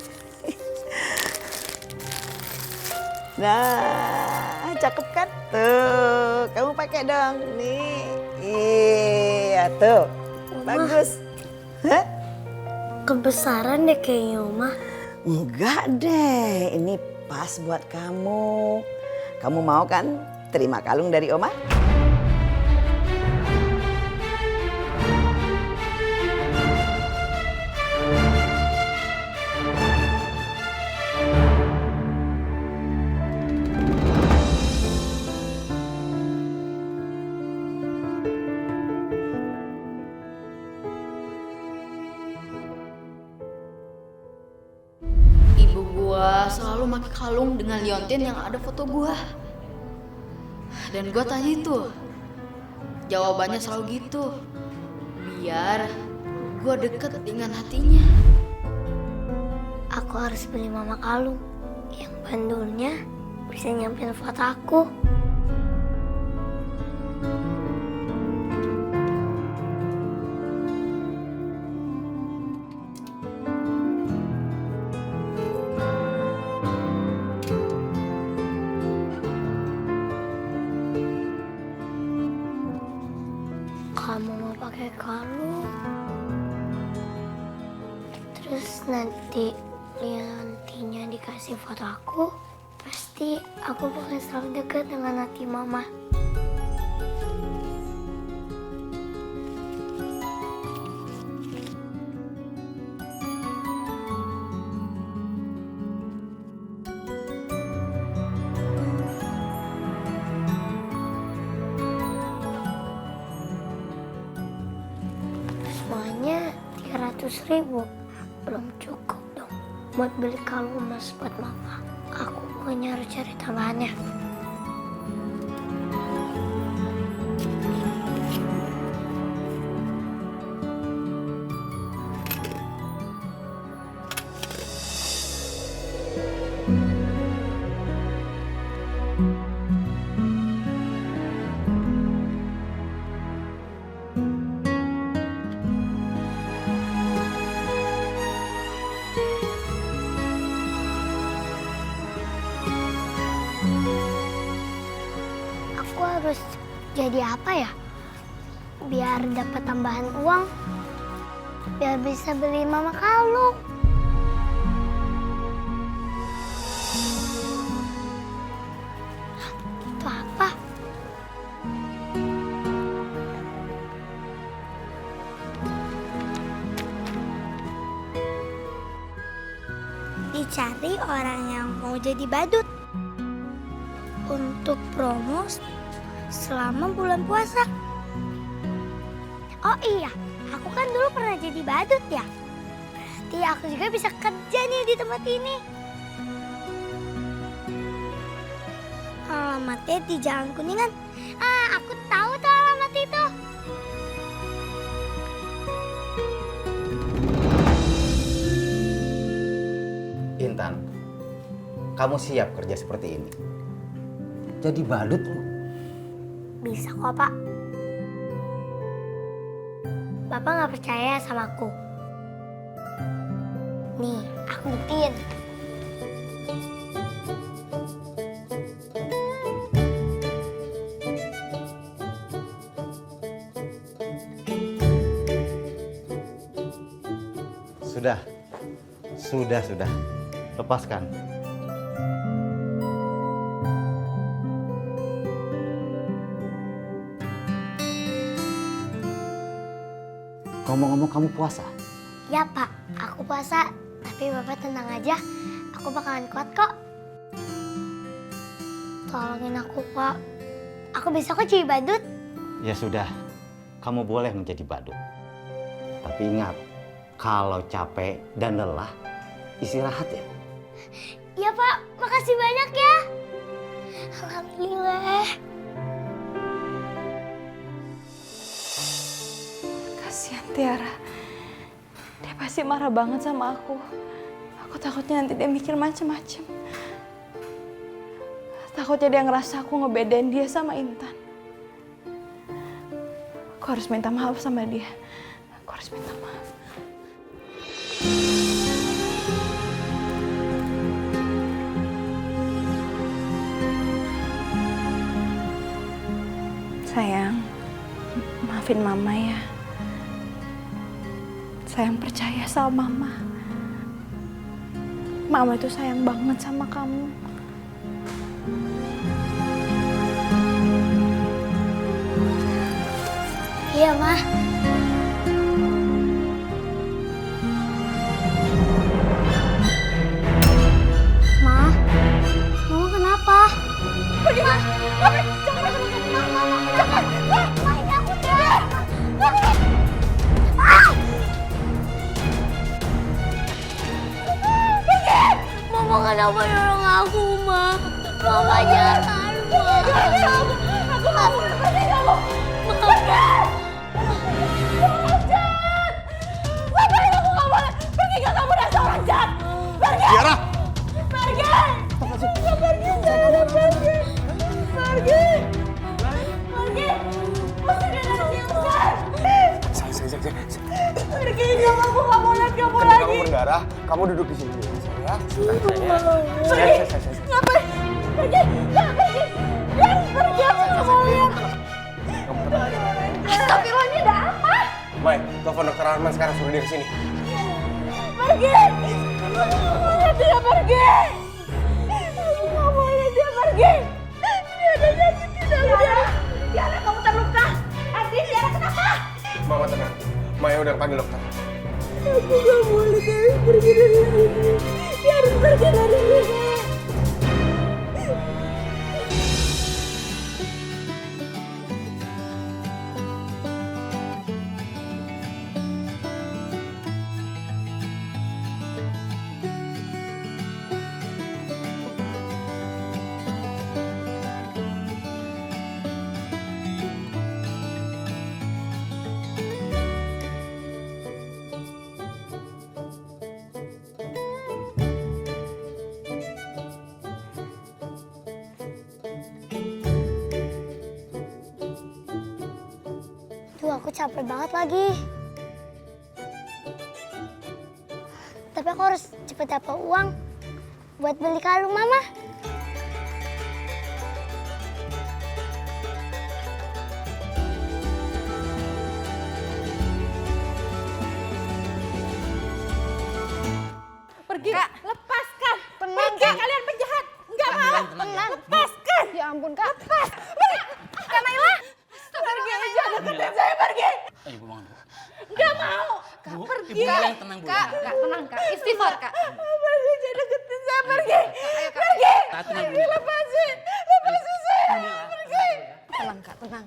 Nah, cakep kan? Tuh, kamu pakai dong. Nih. Iya, tuh.
Oma,
bagus. Hah?
Kebesaran deh kayaknya, Oma.
Enggak deh, ini pas buat kamu. Kamu mau kan terima kalung dari Oma?
Ibu gua selalu pakai kalung dengan liontin yang ada foto gua. Dan gua tanya itu, jawabannya selalu gitu. Biar gua deket dengan hatinya.
Aku harus beli Mama kalung yang bandulnya bisa nyampein foto aku. Kamu mau pakai kalung, terus nanti liontinnya dikasih foto aku, pasti aku bakal selalu dekat dengan hati Mama. 100.000. Belum cukup dong buat beli kalung emas buat mama. Aku bukannya harus cari tambahannya. Aku harus jadi apa ya? Biar dapat tambahan uang. Biar bisa beli mama kalung. Itu apa? Dicari orang yang mau jadi badut. Untuk promo selama bulan puasa. Oh iya, aku kan dulu pernah jadi badut ya. Berarti aku juga bisa kerja nih di tempat ini. Alamatnya di Jalan Kuningan. Aku tahu tuh alamat itu.
Intan, kamu siap kerja seperti ini? Jadi badut lu?
Bisa kok, Pak. Bapak nggak percaya sama aku. Nih, aku buktiin.
Sudah. Lepaskan. Ngomong-ngomong, kamu puasa?
Ya, Pak. Aku puasa. Tapi Bapak tenang aja. Aku bakalan kuat kok. Tolongin aku, Pak. Aku bisa kok jadi badut.
Ya sudah, kamu boleh menjadi badut. Tapi ingat, kalau capek dan lelah, istirahat ya.
Ya, Pak. Makasih banyak ya. Alhamdulillah.
Kasihan Tiara. Dia pasti marah banget sama aku. Aku takutnya nanti dia mikir macem-macem. Takutnya dia ngerasa aku ngebedain dia sama Intan. Aku harus minta maaf sama dia. Aku harus minta maaf. Sayang, maafin Mama ya. Sayang percaya sama Mama. Mama itu sayang banget sama kamu.
Iya, Ma. Ma, Mama kenapa? Pergi, Ma. Jangan Ma, Ma, ini aku deh. Mama kenapa dorong aku, Ma? Mama jangan, Ma. Aku nggak mau pergi kamu. Ngapain aku nggak boleh? Pergi ke kamu dasar orang jahat. Pergi.
Tiara.
Pergi. Pergi. Jangan pergi. Pergi. Pergi. Usir dia dari sini, usir. Pergi, aku nggak mau lihat kamu lagi.
Kamu berdarah, kamu duduk di sini ya.
Pergi. Ngapain? Pergi. Jangan pergi. Jangan pergi, aku nggak mau lihat. Astagfirullah, ini ada apa?
Mai, telepon dokter Arman sekarang, suruh dia kesini.
Pergi! Aku nggak mau lihat dia pergi! Aku nggak mau lihat dia pergi! Dia ada sakit di dalamnya. Tiara, kamu terluka. Adi, Tiara kenapa?
Mama tenang, Maya udah panggil dokter.
Aku nggak boleh dia pergi dari sini. Dia harus pergi dari sini. Aku capek banget lagi. Tapi aku harus cepet dapat uang buat beli kalung Mama.
Pergi, lepaskan. Pergi kalian penjahat. Enggak mau.
Tenang.
Lepaskan. Ya ampun, Kak. Lepas. Pergi. Kak Naila. Pergi aja, deketin saya, pergi.
Ayo, Bu, bangun.
Enggak mau. Kak,
Bu,
pergi.
Ibu Naila yang tenang, Bu.
Kak, tenang Kak. Istighfar Kak.
Pergi aja, deketin saya, pergi. Pergi.
Kak, tenang, Bu.
Pergi, lepasin. Lepasin saya. Pergi.
Tenang Kak, tenang.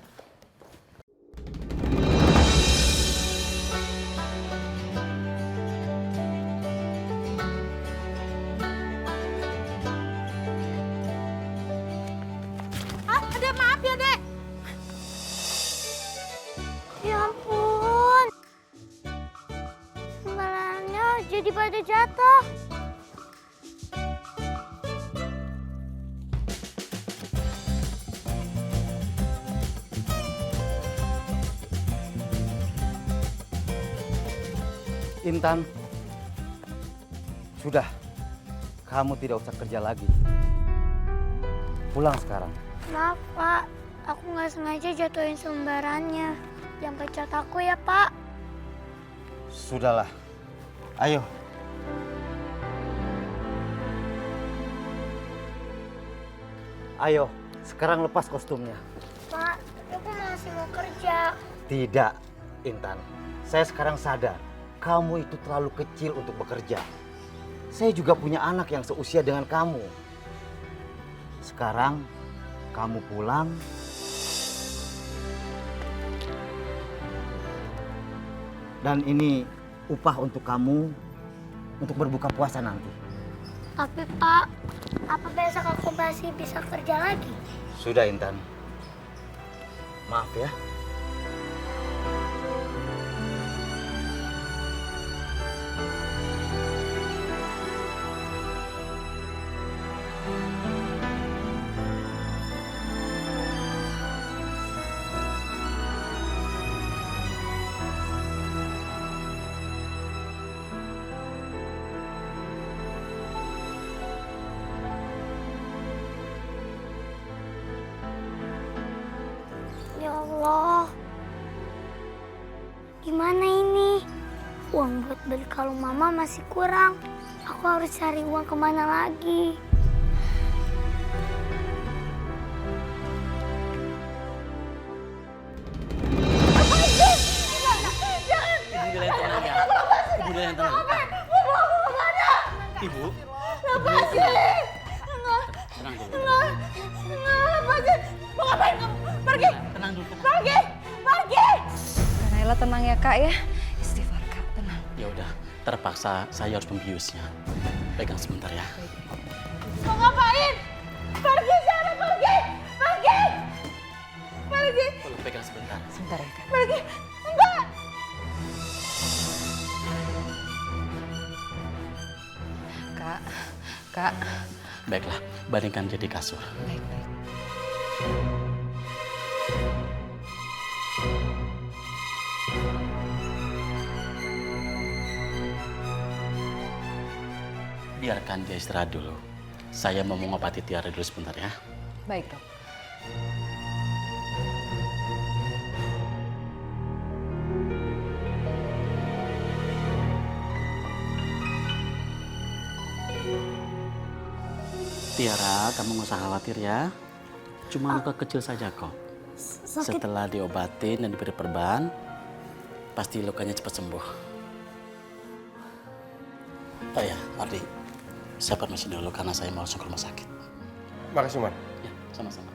Adek, maaf ya, Dek.
Ya ampun. Sembarannya jadi pada jatuh.
Intan, sudah. Kamu tidak usah kerja lagi. Pulang sekarang.
Maaf, Pak. Aku nggak sengaja jatuhin sembarannya. Jangan pecat aku ya, Pak.
Sudahlah. Ayo. Ayo, sekarang lepas kostumnya.
Pak, tapi aku masih mau kerja.
Tidak, Intan. Saya sekarang sadar, kamu itu terlalu kecil untuk bekerja. Saya juga punya anak yang seusia dengan kamu. Sekarang, kamu pulang. Dan ini upah untuk kamu untuk berbuka puasa nanti.
Tapi, Pak, apa besok aku masih bisa kerja lagi?
Sudah, Intan. Maaf ya.
Ya Allah. Gimana ini? Uang buat beli kalung Mama masih kurang. Aku harus cari uang kemana lagi?
Ibu Naila yang tenang ya. Ibu Naila yang tenang. Ibu.
Lepasin.
Tenang dulu.
Lepasin. Mau ngapain kamu? Pergi.
Tenang dulu.
Pergi. Pergi.
Kak Naila tenang ya Kak ya. Istighfar Kak, tenang.
Ya udah, terpaksa saya harus membiusnya. Pegang sebentar ya.
Mau ngapain? Pergi sana, pergi. Pergi. Pergi.
Tolong pegang sebentar.
Sebentar ya Kak.
Pergi. Enggak.
Kak.
Baiklah, bandingkan jadi kasur.
Baik.
Biarkan dia istirahat dulu. Saya mau mengobati Tiara dulu sebentar ya.
Baik dok.
Tiara, kamu nggak usah khawatir ya. Cuma luka kecil saja kok.
Sakit.
Setelah diobatin dan diberi perban, pasti lukanya cepat sembuh. Oh ya, Ardi, saya permisi dulu karena saya mau langsung ke rumah sakit.
Makasih, Man.
Ya, sama-sama.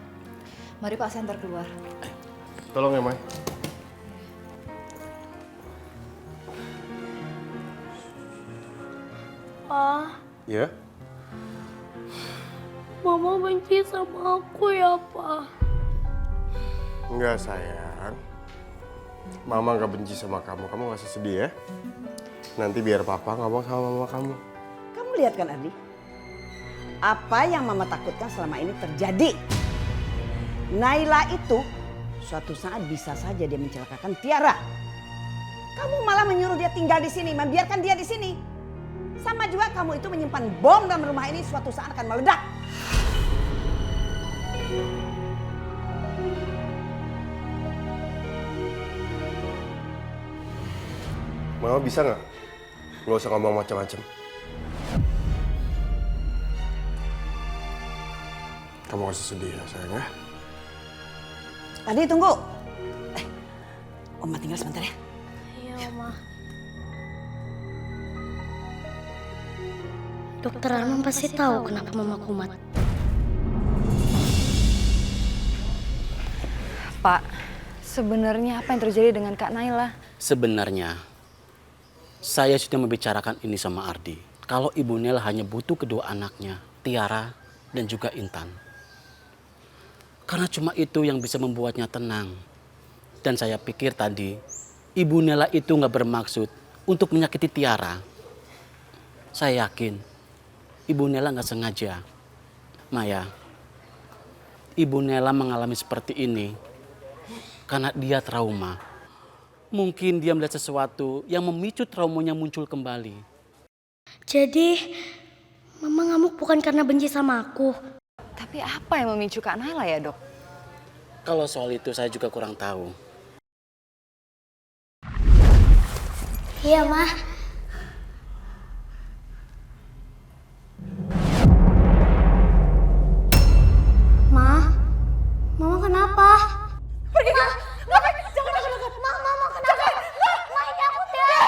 Mari Pak, saya antar keluar.
Tolong ya, Man.
Pak,
Ya?
Mama benci sama aku ya, Pak.
Enggak, sayang. Mama nggak benci sama kamu. Kamu nggak usah sedih ya. Nanti biar Papa ngomong sama Mama kamu.
Kamu lihat kan Ardi? Apa yang Mama takutkan selama ini terjadi. Naila itu Suatu saat bisa saja dia mencelakakan Tiara. Kamu malah menyuruh dia tinggal di sini, membiarkan dia di sini. Sama juga kamu itu menyimpan bom dalam rumah ini, suatu saat akan meledak.
Mama bisa nggak? Nggak usah ngomong macam-macam. Kamu gak usah sedih ya sayang ya.
Tadi tunggu. Oma tinggal sebentar ya.
Iya, Oma. Dokter Arman pasti tahu kenapa Mama kumat.
Pak, sebenarnya apa yang terjadi dengan Kak Naila?
Sebenarnya, saya sudah membicarakan ini sama Ardi. Kalau Ibu Nela hanya butuh kedua anaknya, Tiara dan juga Intan. Karena cuma itu yang bisa membuatnya tenang. Dan saya pikir tadi, Ibu Nela itu nggak bermaksud untuk menyakiti Tiara. Saya yakin, Ibu Nela nggak sengaja. Maya, Ibu Nela mengalami seperti ini karena dia trauma. Mungkin dia melihat sesuatu yang memicu traumanya muncul kembali.
Jadi, Mama ngamuk bukan karena benci sama aku.
Tapi apa yang memicu Kak Naila ya, Dok?
Kalau soal itu saya juga kurang tahu.
Iya, Ma. Mama kenapa? Pergi, Ma. Jangan dekat-dekat. Mama kenapa? Ma, ini aku Tiara.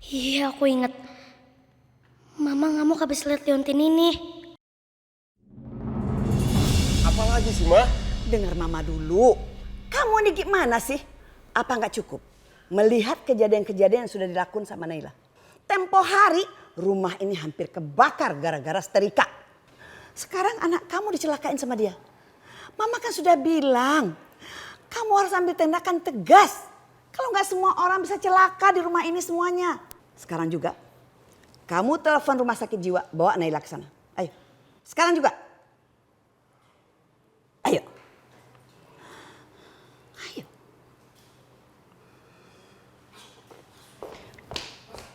Iya, aku inget. Mama ngamuk habis lihat liontin ini.
Apalagi sih, Ma?
Dengar Mama dulu. Kamu ini gimana sih? Apa nggak cukup melihat kejadian-kejadian yang sudah dilakukan sama Naila? Tempo hari rumah ini hampir kebakar gara-gara setrika. Sekarang anak kamu dicelakain sama dia. Mama kan sudah bilang, kamu harus ambil tindakan tegas. Kalau nggak semua orang bisa celaka di rumah ini semuanya. Sekarang juga, kamu telepon rumah sakit jiwa, bawa Naila ke sana. Ayo, sekarang juga. Ayo.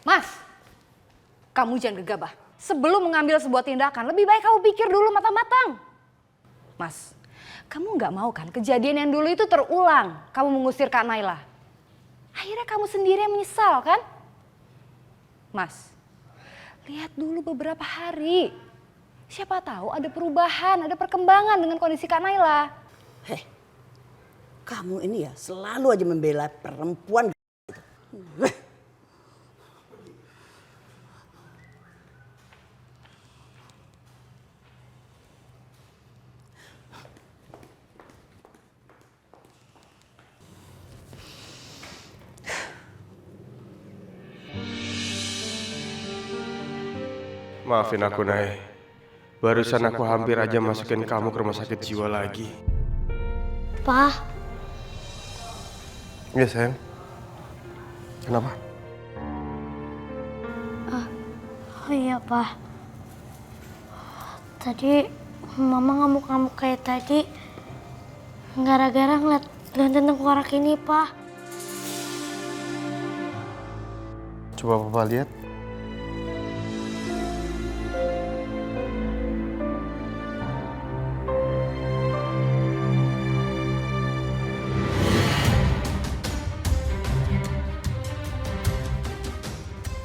Mas, kamu jangan gegabah. Sebelum mengambil sebuah tindakan, lebih baik kamu pikir dulu matang-matang. Mas, kamu nggak mau kan kejadian yang dulu itu terulang? Kamu mengusir Kak Naila. Akhirnya kamu sendiri yang menyesal kan? Mas, lihat dulu beberapa hari. Siapa tahu ada perubahan, ada perkembangan dengan kondisi Kak Naila.
Heh, kamu ini ya selalu aja membela perempuan.
Maafin aku, Nay. Barusan aku hampir aja masukin kamu ke rumah sakit jiwa lagi.
Pa.
Iya, sayang. Kenapa?
Oh iya, Pa. Tadi Mama ngamuk-ngamuk kayak tadi gara-gara ngeliat liontin tengkorak ini, Pa.
Coba Papa lihat.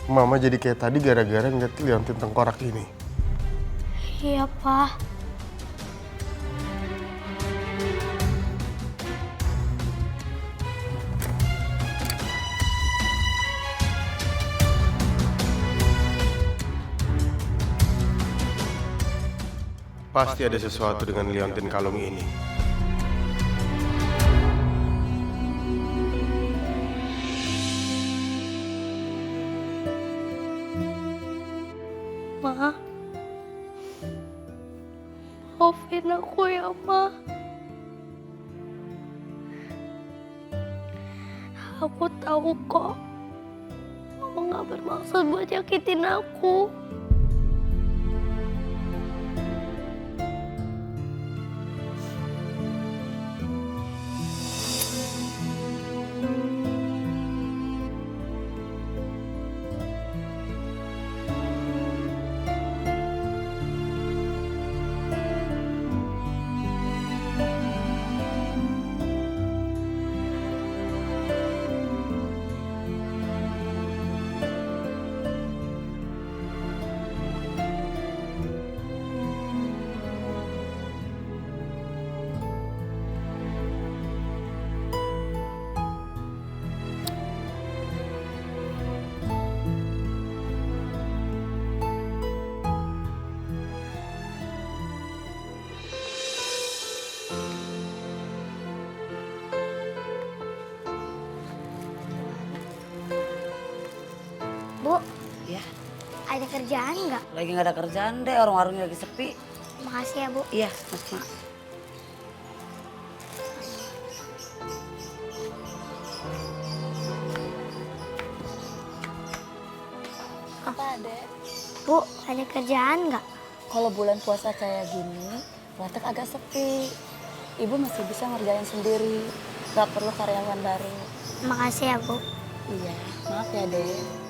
Mama jadi kayak tadi gara-gara ngeliat liontin tengkorak ini.
Iya, Pa.
Pasti ada sesuatu dengan liontin kalung ini.
Ma. Maafin aku ya, Ma. Aku tahu kok. Mama nggak bermaksud buat nyakitin aku. Bu,
Ya,
ada kerjaan nggak?
lagi nggak ada kerjaan deh, orang warungnya lagi sepi.
Makasih ya, Bu.
Iya, Mas.
Apa ada? Bu, ada kerjaan nggak?
Kalau bulan puasa kayak gini, warteg agak sepi. Ibu masih bisa ngerjain sendiri, gak perlu karyawan baru.
Makasih ya, Bu.
Iya, maaf ya, Dek.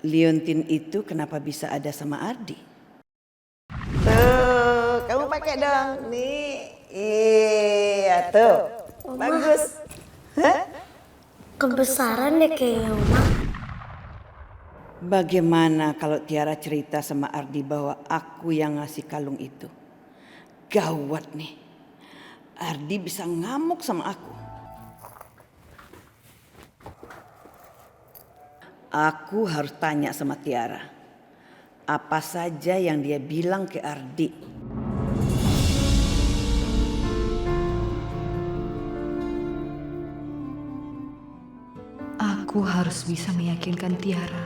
Liontin itu kenapa bisa ada sama Ardi? Tuh, kamu pakai dong. Nih. Iya, tuh. Bagus. Hah?
Kebesaran deh kayaknya, Oma.
Bagaimana kalau Tiara cerita sama Ardi bahwa aku yang ngasih kalung itu? Gawat nih. Ardi bisa ngamuk sama aku. Aku harus tanya sama Tiara. Apa saja yang dia bilang ke Ardi.
Aku harus bisa meyakinkan Tiara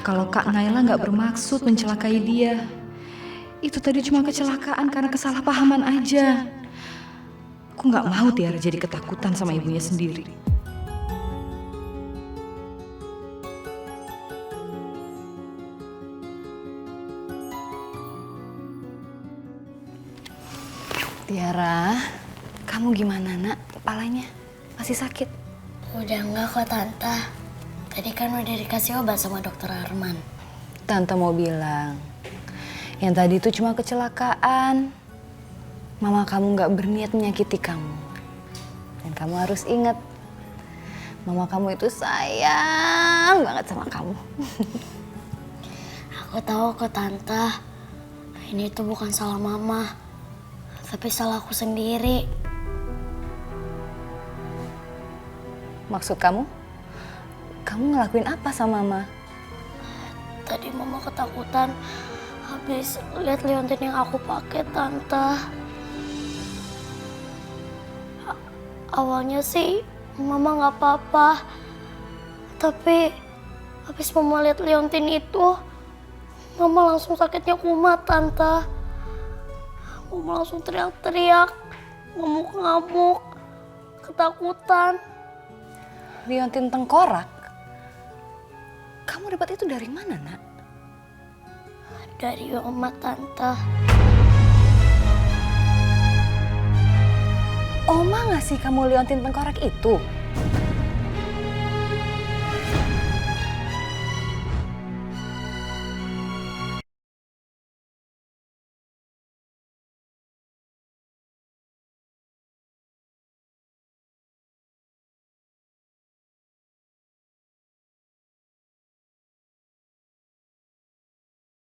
kalau Kak Naila nggak bermaksud mencelakai dia. Itu tadi cuma kecelakaan karena kesalahpahaman aja. Aku nggak mau Tiara jadi ketakutan sama ibunya sendiri. Tiara, kamu gimana nak? Kepalanya masih sakit?
Udah enggak kok, Tante. Tadi kan udah dikasih obat sama dokter Arman.
Tante mau bilang, yang tadi itu cuma kecelakaan. Mama kamu nggak berniat menyakiti kamu. Dan kamu harus ingat, mama kamu itu sayang banget sama kamu.
Aku tahu kok, Tante. Ini tuh bukan salah Mama, tapi salah aku sendiri.
Maksud kamu? Kamu ngelakuin apa sama Mama?
Tadi Mama ketakutan habis lihat liontin yang aku pakai, Tante. Awalnya sih Mama nggak apa-apa, tapi habis Mama lihat liontin itu, Mama langsung sakitnya kumat, Tante. Mama langsung teriak-teriak, ngamuk-ngamuk, ketakutan.
Liontin tengkorak? Kamu dapat itu dari mana, nak?
Dari Oma, Tante.
Oma ngasih kamu liontin tengkorak itu?